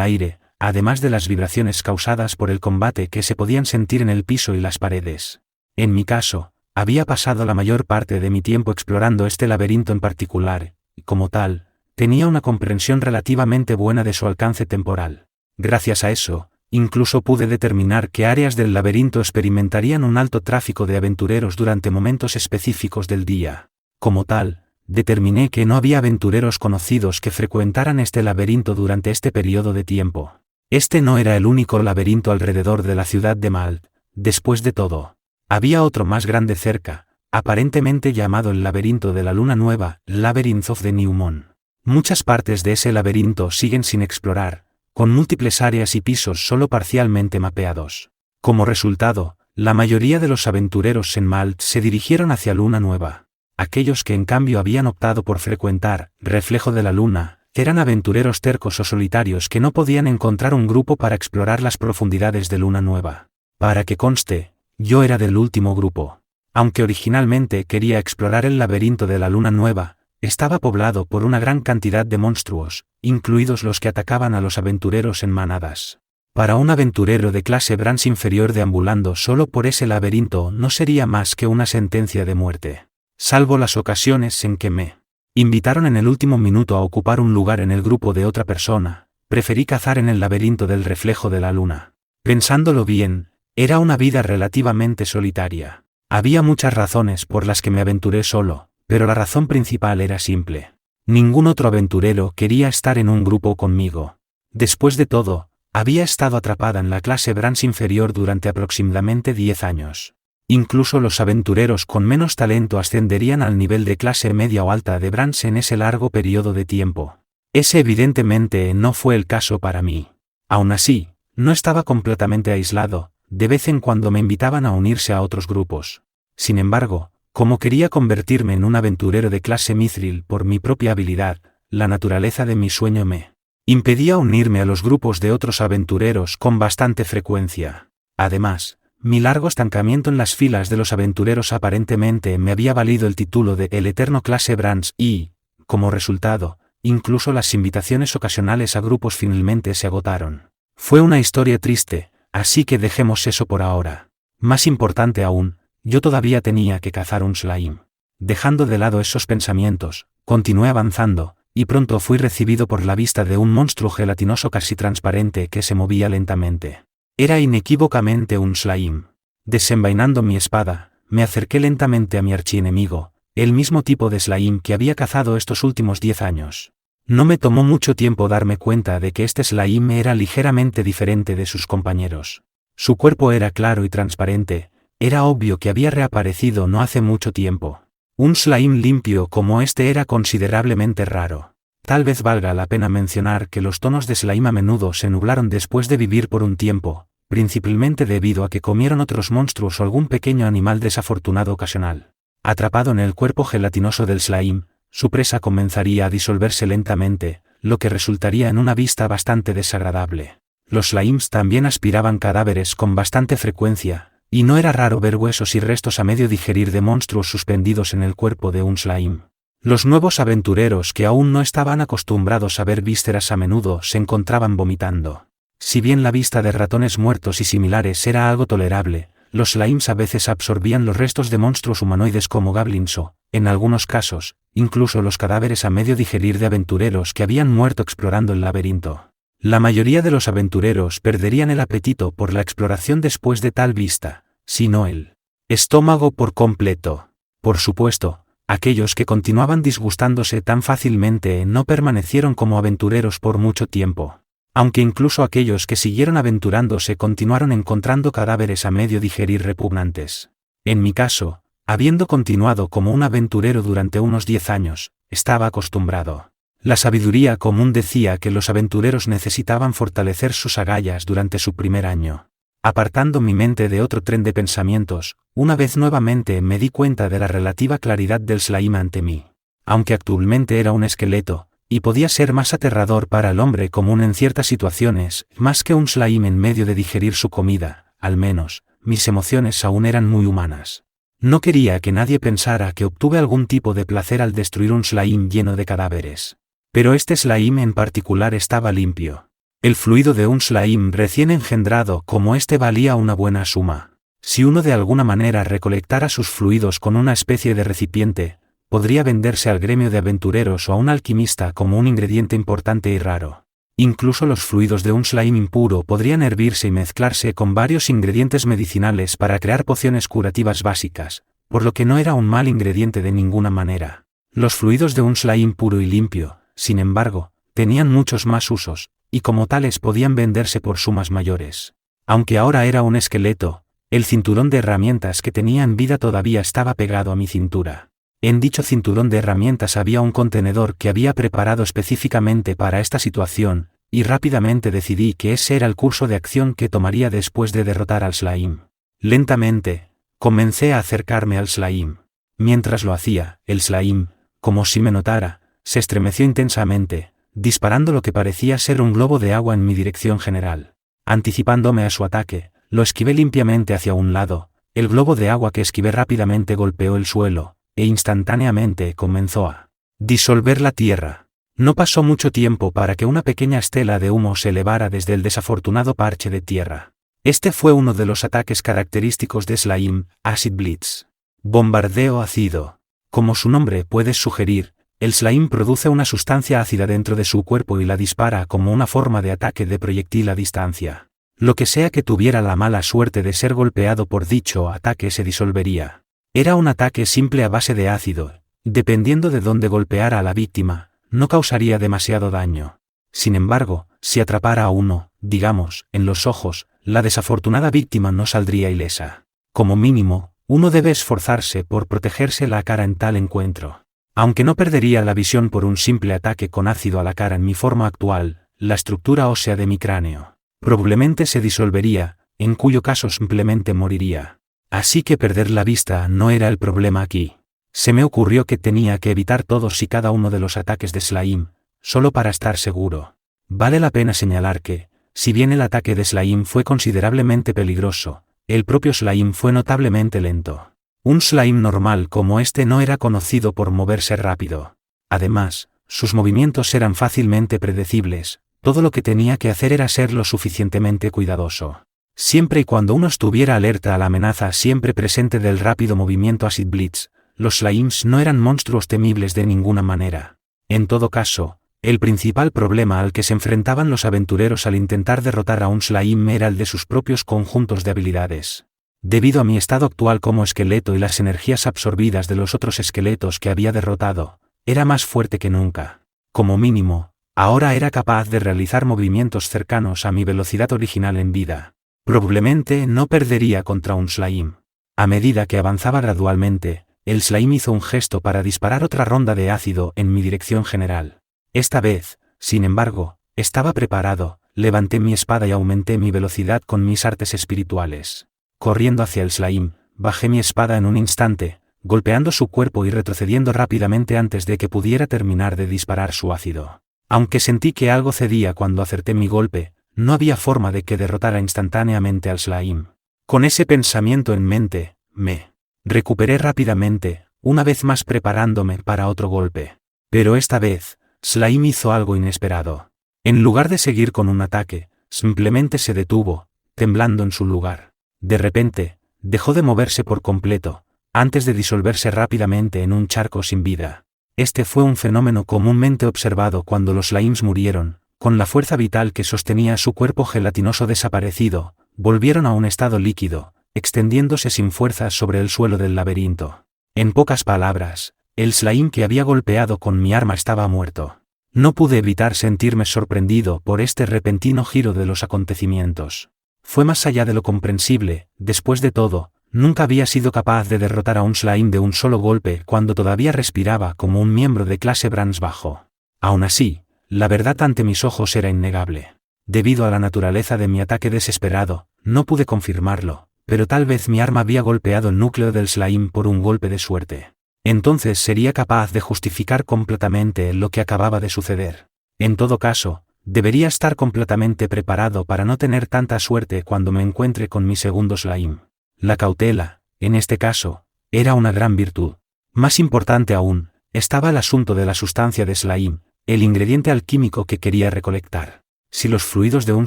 aire, además de las vibraciones causadas por el combate que se podían sentir en el piso y las paredes. En mi caso, había pasado la mayor parte de mi tiempo explorando este laberinto en particular, y como tal, tenía una comprensión relativamente buena de su alcance temporal. Gracias a eso, incluso pude determinar qué áreas del laberinto experimentarían un alto tráfico de aventureros durante momentos específicos del día. Como tal, determiné que no había aventureros conocidos que frecuentaran este laberinto durante este periodo de tiempo. Este no era el único laberinto alrededor de la ciudad de Malt. Después de todo, había otro más grande cerca, aparentemente llamado el laberinto de la Luna Nueva, Labyrinth of the New Moon. Muchas partes de ese laberinto siguen sin explorar, con múltiples áreas y pisos solo parcialmente mapeados. Como resultado, la mayoría de los aventureros en Malt se dirigieron hacia Luna Nueva. Aquellos que en cambio habían optado por frecuentar Reflejo de la Luna, eran aventureros tercos o solitarios que no podían encontrar un grupo para explorar las profundidades de Luna Nueva. Para que conste, yo era del último grupo. Aunque originalmente quería explorar el laberinto de la Luna Nueva, estaba poblado por una gran cantidad de monstruos, incluidos los que atacaban a los aventureros en manadas. Para un aventurero de clase bronce inferior deambulando solo por ese laberinto no sería más que una sentencia de muerte. Salvo las ocasiones en que me invitaron en el último minuto a ocupar un lugar en el grupo de otra persona, preferí cazar en el laberinto del Reflejo de la Luna. Pensándolo bien, era una vida relativamente solitaria. Había muchas razones por las que me aventuré solo, pero la razón principal era simple. Ningún otro aventurero quería estar en un grupo conmigo. Después de todo, había estado atrapada en la clase bronce inferior durante aproximadamente 10 años. Incluso los aventureros con menos talento ascenderían al nivel de clase media o alta de bronce en ese largo periodo de tiempo. Ese evidentemente no fue el caso para mí. Aún así, no estaba completamente aislado, de vez en cuando me invitaban a unirse a otros grupos. Sin embargo, como quería convertirme en un aventurero de clase mithril por mi propia habilidad, la naturaleza de mi sueño me impedía unirme a los grupos de otros aventureros con bastante frecuencia. Además, mi largo estancamiento en las filas de los aventureros aparentemente me había valido el título de El Eterno Clase Bronce y, como resultado, incluso las invitaciones ocasionales a grupos finalmente se agotaron. Fue una historia triste, así que dejemos eso por ahora. Más importante aún, yo todavía tenía que cazar un slime. Dejando de lado esos pensamientos, continué avanzando, y pronto fui recibido por la vista de un monstruo gelatinoso casi transparente que se movía lentamente. Era inequívocamente un slime. Desenvainando mi espada, me acerqué lentamente a mi archienemigo, el mismo tipo de slime que había cazado estos últimos 10 años. No me tomó mucho tiempo darme cuenta de que este slime era ligeramente diferente de sus compañeros. Su cuerpo era claro y transparente, era obvio que había reaparecido no hace mucho tiempo. Un slime limpio como este era considerablemente raro. Tal vez valga la pena mencionar que los tonos de slime a menudo se nublaron después de vivir por un tiempo, principalmente debido a que comieron otros monstruos o algún pequeño animal desafortunado ocasional. Atrapado en el cuerpo gelatinoso del slime, su presa comenzaría a disolverse lentamente, lo que resultaría en una vista bastante desagradable. Los slimes también aspiraban cadáveres con bastante frecuencia, y no era raro ver huesos y restos a medio digerir de monstruos suspendidos en el cuerpo de un slime. Los nuevos aventureros que aún no estaban acostumbrados a ver vísceras a menudo se encontraban vomitando. Si bien la vista de ratones muertos y similares era algo tolerable, Los slimes a veces absorbían los restos de monstruos humanoides como goblins o, en algunos casos, incluso los cadáveres a medio digerir de aventureros que habían muerto explorando el laberinto. La mayoría de los aventureros perderían el apetito por la exploración después de tal vista, sino el estómago por completo. Por supuesto, aquellos que continuaban disgustándose tan fácilmente no permanecieron como aventureros por mucho tiempo. Aunque incluso aquellos que siguieron aventurándose continuaron encontrando cadáveres a medio digerir repugnantes. En mi caso, habiendo continuado como un aventurero durante unos 10 años, estaba acostumbrado. La sabiduría común decía que los aventureros necesitaban fortalecer sus agallas durante su primer año. Apartando mi mente de otro tren de pensamientos, una vez nuevamente me di cuenta de la relativa claridad del slime ante mí. Aunque actualmente era un esqueleto, y podía ser más aterrador para el hombre común en ciertas situaciones, más que un slime en medio de digerir su comida, al menos, mis emociones aún eran muy humanas. No quería que nadie pensara que obtuve algún tipo de placer al destruir un slime lleno de cadáveres. Pero este slime en particular estaba limpio. El fluido de un slime recién engendrado como este valía una buena suma. Si uno de alguna manera recolectara sus fluidos con una especie de recipiente, podría venderse al gremio de aventureros o a un alquimista como un ingrediente importante y raro. Incluso los fluidos de un slime impuro podrían hervirse y mezclarse con varios ingredientes medicinales para crear pociones curativas básicas, por lo que no era un mal ingrediente de ninguna manera. Los fluidos de un slime puro y limpio, sin embargo, tenían muchos más usos, y como tales podían venderse por sumas mayores. Aunque ahora era un esqueleto, el cinturón de herramientas que tenía en vida todavía estaba pegado a mi cintura. En dicho cinturón de herramientas había un contenedor que había preparado específicamente para esta situación, y rápidamente decidí que ese era el curso de acción que tomaría después de derrotar al slime. Lentamente, comencé a acercarme al slime. Mientras lo hacía, el slime, como si me notara, se estremeció intensamente, disparando lo que parecía ser un globo de agua en mi dirección general. Anticipándome a su ataque, lo esquivé limpiamente hacia un lado, el globo de agua que esquivé rápidamente golpeó el suelo, e instantáneamente comenzó a disolver la tierra. No pasó mucho tiempo para que una pequeña estela de humo se elevara desde el desafortunado parche de tierra. Este fue uno de los ataques característicos de Slime, Acid Blitz. Bombardeo ácido. Como su nombre puede sugerir, el slime produce una sustancia ácida dentro de su cuerpo y la dispara como una forma de ataque de proyectil a distancia. Lo que sea que tuviera la mala suerte de ser golpeado por dicho ataque se disolvería. Era un ataque simple a base de ácido, dependiendo de dónde golpeara a la víctima, no causaría demasiado daño. Sin embargo, si atrapara a uno, digamos, en los ojos, la desafortunada víctima no saldría ilesa. Como mínimo, uno debe esforzarse por protegerse la cara en tal encuentro. Aunque no perdería la visión por un simple ataque con ácido a la cara en mi forma actual, la estructura ósea de mi cráneo probablemente se disolvería, en cuyo caso simplemente moriría. Así que perder la vista no era el problema aquí. Se me ocurrió que tenía que evitar todos y cada uno de los ataques de slime, solo para estar seguro. Vale la pena señalar que, si bien el ataque de slime fue considerablemente peligroso, el propio slime fue notablemente lento. Un slime normal como este no era conocido por moverse rápido. Además, sus movimientos eran fácilmente predecibles, todo lo que tenía que hacer era ser lo suficientemente cuidadoso. Siempre y cuando uno estuviera alerta a la amenaza siempre presente del rápido movimiento Acid Blitz, los slimes no eran monstruos temibles de ninguna manera. En todo caso, el principal problema al que se enfrentaban los aventureros al intentar derrotar a un slime era el de sus propios conjuntos de habilidades. Debido a mi estado actual como esqueleto y las energías absorbidas de los otros esqueletos que había derrotado, era más fuerte que nunca. Como mínimo, ahora era capaz de realizar movimientos cercanos a mi velocidad original en vida. Probablemente no perdería contra un slime. A medida que avanzaba gradualmente, el slime hizo un gesto para disparar otra ronda de ácido en mi dirección general. Esta vez, sin embargo, estaba preparado, levanté mi espada y aumenté mi velocidad con mis artes espirituales. Corriendo hacia el slime, bajé mi espada en un instante, golpeando su cuerpo y retrocediendo rápidamente antes de que pudiera terminar de disparar su ácido. Aunque sentí que algo cedía cuando acerté mi golpe, no había forma de que derrotara instantáneamente al slime. Con ese pensamiento en mente, me recuperé rápidamente, una vez más preparándome para otro golpe. Pero esta vez, slime hizo algo inesperado. En lugar de seguir con un ataque, simplemente se detuvo, temblando en su lugar. De repente, dejó de moverse por completo, antes de disolverse rápidamente en un charco sin vida. Este fue un fenómeno comúnmente observado cuando los slimes murieron, con la fuerza vital que sostenía su cuerpo gelatinoso desaparecido, volvieron a un estado líquido, extendiéndose sin fuerzas sobre el suelo del laberinto. En pocas palabras, el slime que había golpeado con mi arma estaba muerto. No pude evitar sentirme sorprendido por este repentino giro de los acontecimientos. Fue más allá de lo comprensible, después de todo, nunca había sido capaz de derrotar a un slime de un solo golpe cuando todavía respiraba como un miembro de clase Bronze bajo. Aún así, la verdad ante mis ojos era innegable. Debido a la naturaleza de mi ataque desesperado, no pude confirmarlo, pero tal vez mi arma había golpeado el núcleo del slime por un golpe de suerte. Entonces sería capaz de justificar completamente lo que acababa de suceder. En todo caso, debería estar completamente preparado para no tener tanta suerte cuando me encuentre con mi segundo slime. La cautela, en este caso, era una gran virtud. Más importante aún, estaba el asunto de la sustancia de slime, el ingrediente alquímico que quería recolectar. Si los fluidos de un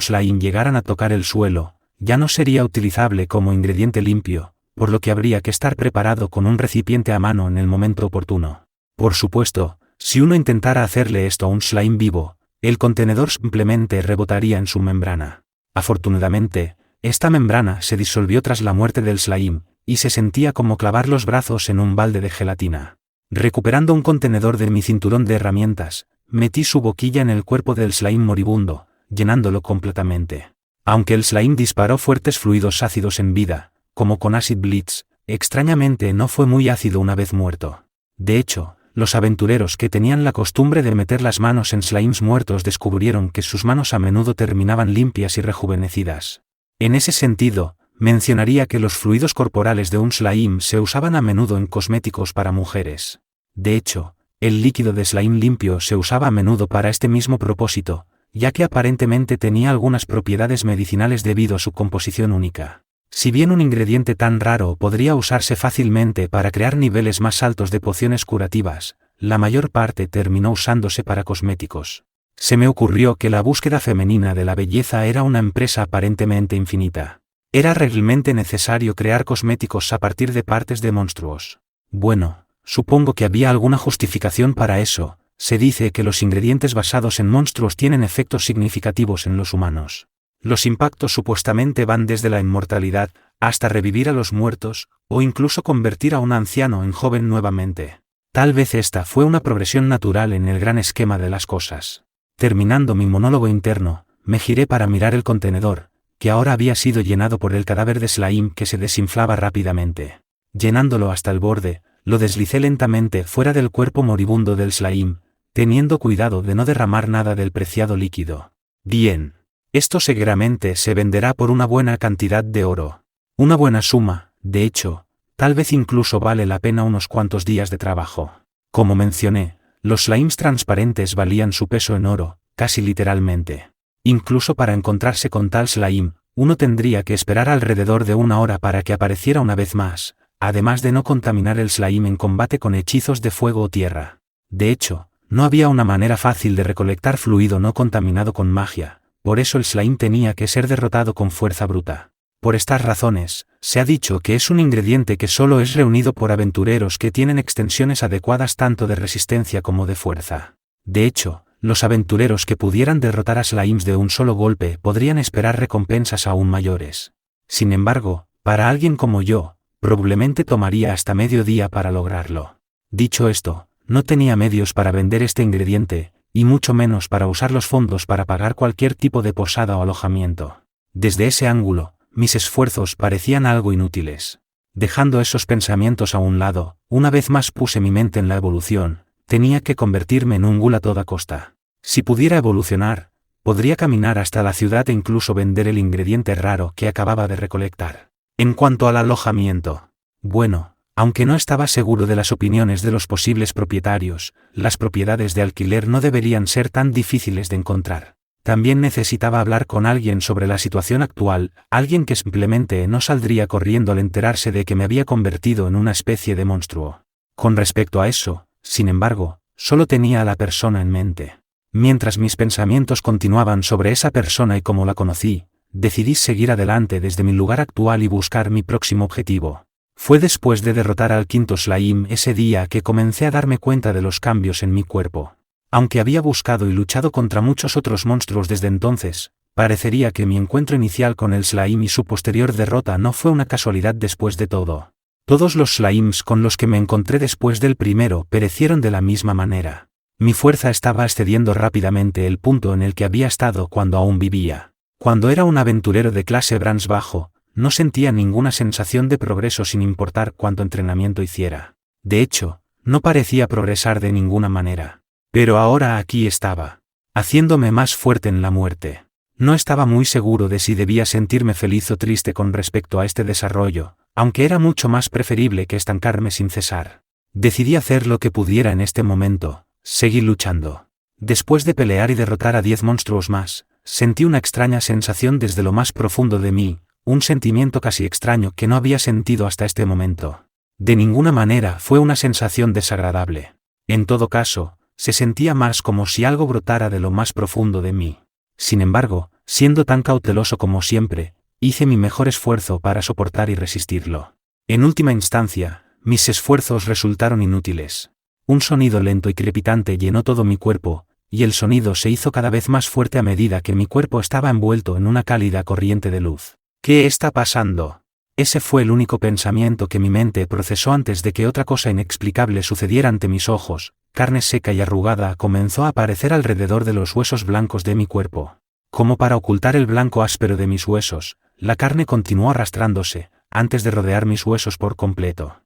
slime llegaran a tocar el suelo, ya no sería utilizable como ingrediente limpio, por lo que habría que estar preparado con un recipiente a mano en el momento oportuno. Por supuesto, si uno intentara hacerle esto a un slime vivo, el contenedor simplemente rebotaría en su membrana. Afortunadamente, esta membrana se disolvió tras la muerte del slime, y se sentía como clavar los brazos en un balde de gelatina. Recuperando un contenedor de mi cinturón de herramientas, metí su boquilla en el cuerpo del slime moribundo, llenándolo completamente. Aunque el slime disparó fuertes fluidos ácidos en vida, como con Acid Blitz, extrañamente no fue muy ácido una vez muerto. De hecho, los aventureros que tenían la costumbre de meter las manos en slimes muertos descubrieron que sus manos a menudo terminaban limpias y rejuvenecidas. En ese sentido, mencionaría que los fluidos corporales de un slime se usaban a menudo en cosméticos para mujeres. De hecho, el líquido de slime limpio se usaba a menudo para este mismo propósito, ya que aparentemente tenía algunas propiedades medicinales debido a su composición única. Si bien un ingrediente tan raro podría usarse fácilmente para crear niveles más altos de pociones curativas, la mayor parte terminó usándose para cosméticos. Se me ocurrió que la búsqueda femenina de la belleza era una empresa aparentemente infinita. ¿Era realmente necesario crear cosméticos a partir de partes de monstruos? Bueno, supongo que había alguna justificación para eso. Se dice que los ingredientes basados en monstruos tienen efectos significativos en los humanos. Los impactos supuestamente van desde la inmortalidad, hasta revivir a los muertos, o incluso convertir a un anciano en joven nuevamente. Tal vez esta fue una progresión natural en el gran esquema de las cosas. Terminando mi monólogo interno, me giré para mirar el contenedor, que ahora había sido llenado por el cadáver de slime que se desinflaba rápidamente. Llenándolo hasta el borde, lo deslicé lentamente fuera del cuerpo moribundo del slime, teniendo cuidado de no derramar nada del preciado líquido. Bien. Esto seguramente se venderá por una buena cantidad de oro. Una buena suma, de hecho, tal vez incluso vale la pena unos cuantos días de trabajo. Como mencioné, los slimes transparentes valían su peso en oro, casi literalmente. Incluso para encontrarse con tal slime, uno tendría que esperar alrededor de 1 hora para que apareciera una vez más, además de no contaminar el slime en combate con hechizos de fuego o tierra. De hecho, no había una manera fácil de recolectar fluido no contaminado con magia. Por eso el slime tenía que ser derrotado con fuerza bruta. Por estas razones, se ha dicho que es un ingrediente que solo es reunido por aventureros que tienen extensiones adecuadas tanto de resistencia como de fuerza. De hecho, los aventureros que pudieran derrotar a slimes de un solo golpe podrían esperar recompensas aún mayores. Sin embargo, para alguien como yo, probablemente tomaría hasta medio día para lograrlo. Dicho esto, no tenía medios para vender este ingrediente, y mucho menos para usar los fondos para pagar cualquier tipo de posada o alojamiento. Desde ese ángulo, mis esfuerzos parecían algo inútiles. Dejando esos pensamientos a un lado, una vez más puse mi mente en la evolución. Tenía que convertirme en un ghoul a toda costa. Si pudiera evolucionar, podría caminar hasta la ciudad e incluso vender el ingrediente raro que acababa de recolectar. En cuanto al alojamiento, bueno, aunque no estaba seguro de las opiniones de los posibles propietarios, las propiedades de alquiler no deberían ser tan difíciles de encontrar. También necesitaba hablar con alguien sobre la situación actual, alguien que simplemente no saldría corriendo al enterarse de que me había convertido en una especie de monstruo. Con respecto a eso, sin embargo, solo tenía a la persona en mente. Mientras mis pensamientos continuaban sobre esa persona y cómo la conocí, decidí seguir adelante desde mi lugar actual y buscar mi próximo objetivo. Fue después de derrotar al quinto slime ese día que comencé a darme cuenta de los cambios en mi cuerpo. Aunque había buscado y luchado contra muchos otros monstruos desde entonces, parecería que mi encuentro inicial con el slime y su posterior derrota no fue una casualidad después de todo. Todos los slimes con los que me encontré después del primero perecieron de la misma manera. Mi fuerza estaba excediendo rápidamente el punto en el que había estado cuando aún vivía. Cuando era un aventurero de clase bronce bajo, no sentía ninguna sensación de progreso sin importar cuánto entrenamiento hiciera. De hecho, no parecía progresar de ninguna manera. Pero ahora aquí estaba, haciéndome más fuerte en la muerte. No estaba muy seguro de si debía sentirme feliz o triste con respecto a este desarrollo, aunque era mucho más preferible que estancarme sin cesar. Decidí hacer lo que pudiera en este momento, seguí luchando. Después de pelear y derrotar a 10 monstruos más, sentí una extraña sensación desde lo más profundo de mí, un sentimiento casi extraño que no había sentido hasta este momento. De ninguna manera fue una sensación desagradable. En todo caso, se sentía más como si algo brotara de lo más profundo de mí. Sin embargo, siendo tan cauteloso como siempre, hice mi mejor esfuerzo para soportar y resistirlo. En última instancia, mis esfuerzos resultaron inútiles. Un sonido lento y crepitante llenó todo mi cuerpo, y el sonido se hizo cada vez más fuerte a medida que mi cuerpo estaba envuelto en una cálida corriente de luz. ¿Qué está pasando? Ese fue el único pensamiento que mi mente procesó antes de que otra cosa inexplicable sucediera ante mis ojos. Carne seca y arrugada comenzó a aparecer alrededor de los huesos blancos de mi cuerpo. Como para ocultar el blanco áspero de mis huesos, la carne continuó arrastrándose, antes de rodear mis huesos por completo.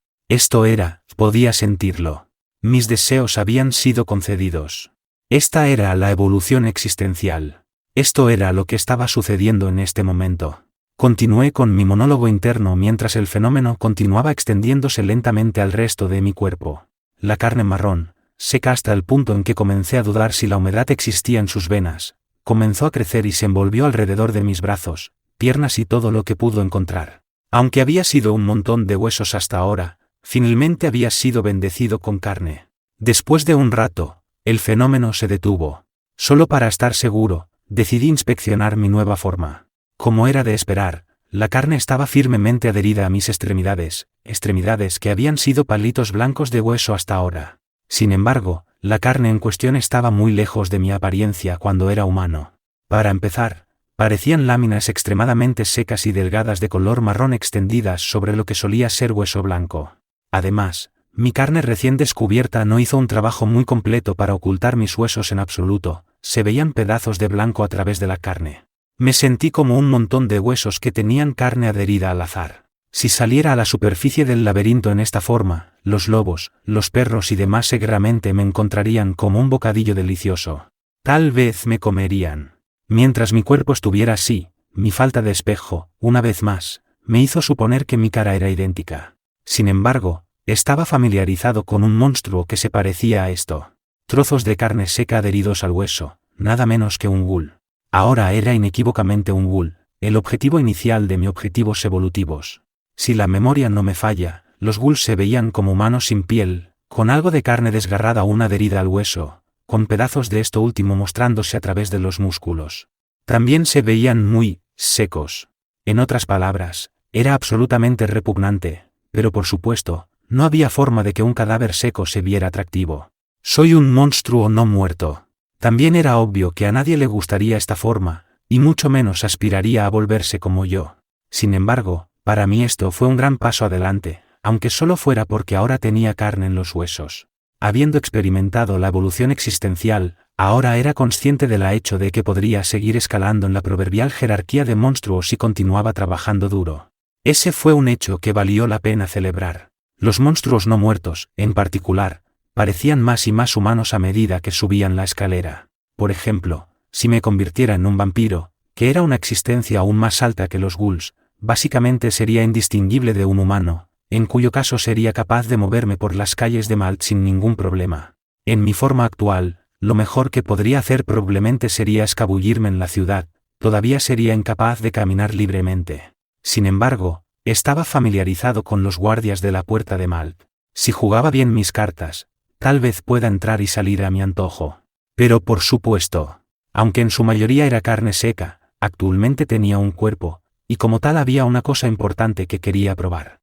Podía sentirlo. Mis deseos habían sido concedidos. Esta era la evolución existencial. Esto era lo que estaba sucediendo en este momento. Continué con mi monólogo interno mientras el fenómeno continuaba extendiéndose lentamente al resto de mi cuerpo. La carne marrón, seca hasta el punto en que comencé a dudar si la humedad existía en sus venas, comenzó a crecer y se envolvió alrededor de mis brazos, piernas y todo lo que pudo encontrar. Aunque había sido un montón de huesos hasta ahora, finalmente había sido bendecido con carne. Después de un rato, el fenómeno se detuvo. Solo para estar seguro, decidí inspeccionar mi nueva forma. Como era de esperar, la carne estaba firmemente adherida a mis extremidades que habían sido palitos blancos de hueso hasta ahora. Sin embargo, la carne en cuestión estaba muy lejos de mi apariencia cuando era humano. Para empezar, parecían láminas extremadamente secas y delgadas de color marrón extendidas sobre lo que solía ser hueso blanco. Además, mi carne recién descubierta no hizo un trabajo muy completo para ocultar mis huesos en absoluto, se veían pedazos de blanco a través de la carne. Me sentí como un montón de huesos que tenían carne adherida al azar. Si saliera a la superficie del laberinto en esta forma, los lobos, los perros y demás seguramente me encontrarían como un bocadillo delicioso. Tal vez me comerían. Mientras mi cuerpo estuviera así, mi falta de espejo, una vez más, me hizo suponer que mi cara era idéntica. Sin embargo, estaba familiarizado con un monstruo que se parecía a esto. Trozos de carne seca adheridos al hueso, nada menos que un ghoul. Ahora era inequívocamente un ghoul, el objetivo inicial de mis objetivos evolutivos. Si la memoria no me falla, los ghouls se veían como humanos sin piel, con algo de carne desgarrada aún adherida al hueso, con pedazos de esto último mostrándose a través de los músculos. También se veían muy secos. En otras palabras, era absolutamente repugnante, pero por supuesto, no había forma de que un cadáver seco se viera atractivo. Soy un monstruo no muerto. También era obvio que a nadie le gustaría esta forma, y mucho menos aspiraría a volverse como yo. Sin embargo, para mí esto fue un gran paso adelante, aunque solo fuera porque ahora tenía carne en los huesos. Habiendo experimentado la evolución existencial, ahora era consciente del hecho de que podría seguir escalando en la proverbial jerarquía de monstruos si continuaba trabajando duro. Ese fue un hecho que valió la pena celebrar. Los monstruos no muertos, en particular, parecían más y más humanos a medida que subían la escalera. Por ejemplo, si me convirtiera en un vampiro, que era una existencia aún más alta que los ghouls, básicamente sería indistinguible de un humano, en cuyo caso sería capaz de moverme por las calles de Malt sin ningún problema. En mi forma actual, lo mejor que podría hacer probablemente sería escabullirme en la ciudad, todavía sería incapaz de caminar libremente. Sin embargo, estaba familiarizado con los guardias de la puerta de Malt. Si jugaba bien mis cartas, tal vez pueda entrar y salir a mi antojo. Pero por supuesto, aunque en su mayoría era carne seca, Actualmente tenía un cuerpo, y como tal había una cosa importante que quería probar.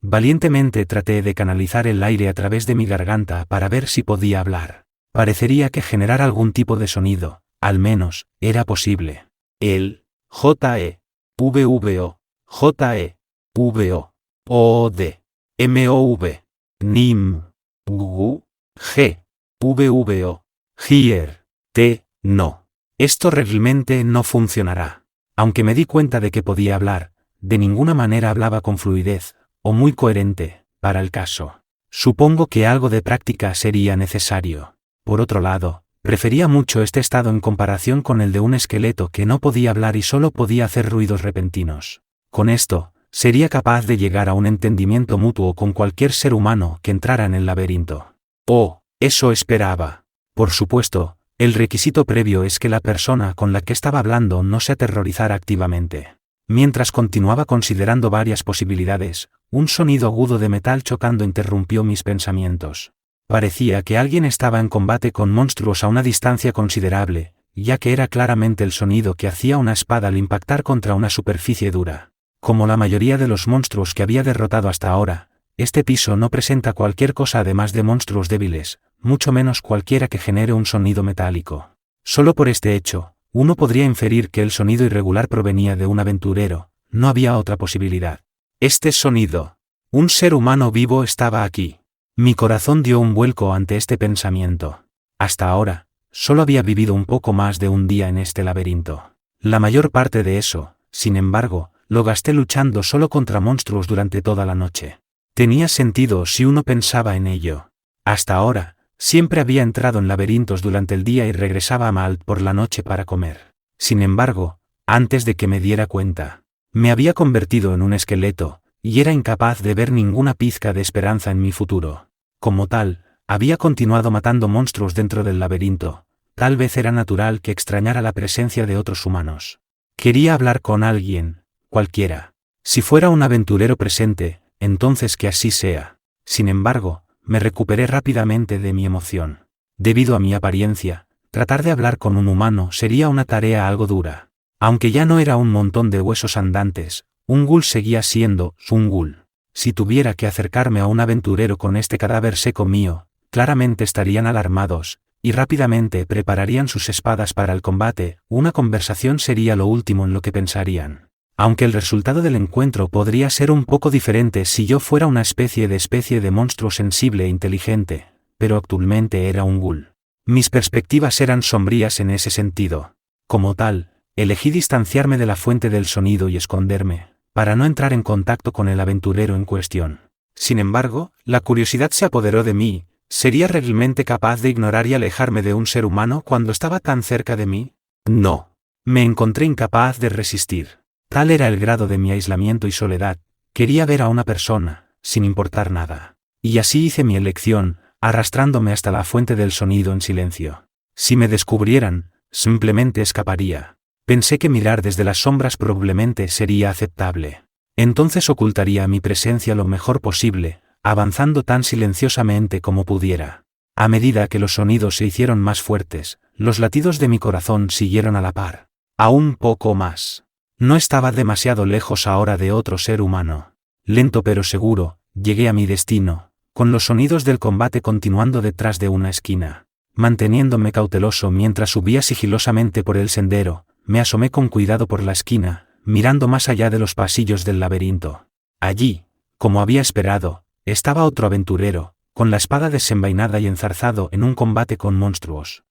Valientemente traté de canalizar el aire a través de mi garganta para ver si podía hablar. Parecería que generar algún tipo de sonido, al menos, era posible. El J-E-V-V-O, J-E-V-O, O-D, M-O-V, Nim, Gu, G, V-V-O, Hier, T, no. Esto realmente no funcionará. Aunque me di cuenta de que podía hablar, de ninguna manera hablaba con fluidez, o muy coherente, para el caso. Supongo que algo de práctica sería necesario. Por otro lado, prefería mucho este estado en comparación con el de un esqueleto que no podía hablar y solo podía hacer ruidos repentinos. Con esto, sería capaz de llegar a un entendimiento mutuo con cualquier ser humano que entrara en el laberinto. Oh, eso esperaba. Por supuesto, el requisito previo es que la persona con la que estaba hablando no se aterrorizara activamente. Mientras continuaba considerando varias posibilidades, un sonido agudo de metal chocando interrumpió mis pensamientos. Parecía que alguien estaba en combate con monstruos a una distancia considerable, ya que era claramente el sonido que hacía una espada al impactar contra una superficie dura. Como la mayoría de los monstruos que había derrotado hasta ahora, este piso no presenta cualquier cosa además de monstruos débiles, mucho menos cualquiera que genere un sonido metálico. Solo por este hecho, uno podría inferir que el sonido irregular provenía de un aventurero, no había otra posibilidad. Este sonido. Un ser humano vivo estaba aquí. Mi corazón dio un vuelco ante este pensamiento. Hasta ahora, solo había vivido un poco más de un día en este laberinto. La mayor parte de eso, sin embargo, lo gasté luchando solo contra monstruos durante toda la noche. Tenía sentido si uno pensaba en ello. Hasta ahora, siempre había entrado en laberintos durante el día y regresaba a Malt por la noche para comer. Sin embargo, antes de que me diera cuenta, me había convertido en un esqueleto, y era incapaz de ver ninguna pizca de esperanza en mi futuro. Como tal, había continuado matando monstruos dentro del laberinto. Tal vez era natural que extrañara la presencia de otros humanos. Quería hablar con alguien, cualquiera. Si fuera un aventurero presente, entonces que así sea. Sin embargo, me recuperé rápidamente de mi emoción. Debido a mi apariencia, tratar de hablar con un humano sería una tarea algo dura. Aunque ya no era un montón de huesos andantes, un ghoul seguía siendo un ghoul. Si tuviera que acercarme a un aventurero con este cadáver seco mío, claramente estarían alarmados, y rápidamente prepararían sus espadas para el combate. Una conversación sería lo último en lo que pensarían. Aunque el resultado del encuentro podría ser un poco diferente si yo fuera una especie de monstruo sensible e inteligente, pero actualmente era un ghoul. Mis perspectivas eran sombrías en ese sentido. Como tal, elegí distanciarme de la fuente del sonido y esconderme, para no entrar en contacto con el aventurero en cuestión. Sin embargo, la curiosidad se apoderó de mí. ¿Sería realmente capaz de ignorar y alejarme de un ser humano cuando estaba tan cerca de mí? No. Me encontré incapaz de resistir. Tal era el grado de mi aislamiento y soledad, quería ver a una persona, sin importar nada. Y así hice mi elección, arrastrándome hasta la fuente del sonido en silencio. Si me descubrieran, simplemente escaparía. Pensé que mirar desde las sombras probablemente sería aceptable. Entonces ocultaría mi presencia lo mejor posible, avanzando tan silenciosamente como pudiera. A medida que los sonidos se hicieron más fuertes, los latidos de mi corazón siguieron a la par. Aún poco más. No estaba demasiado lejos ahora de otro ser humano. Lento pero seguro, llegué a mi destino, con los sonidos del combate continuando detrás de una esquina. Manteniéndome cauteloso mientras subía sigilosamente por el sendero, me asomé con cuidado por la esquina, mirando más allá de los pasillos del laberinto. Allí, como había esperado, estaba otro aventurero, con la espada desenvainada y enzarzado en un combate con monstruos.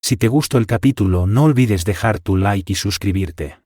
Si te gustó el capítulo, no olvides dejar tu like y suscribirte.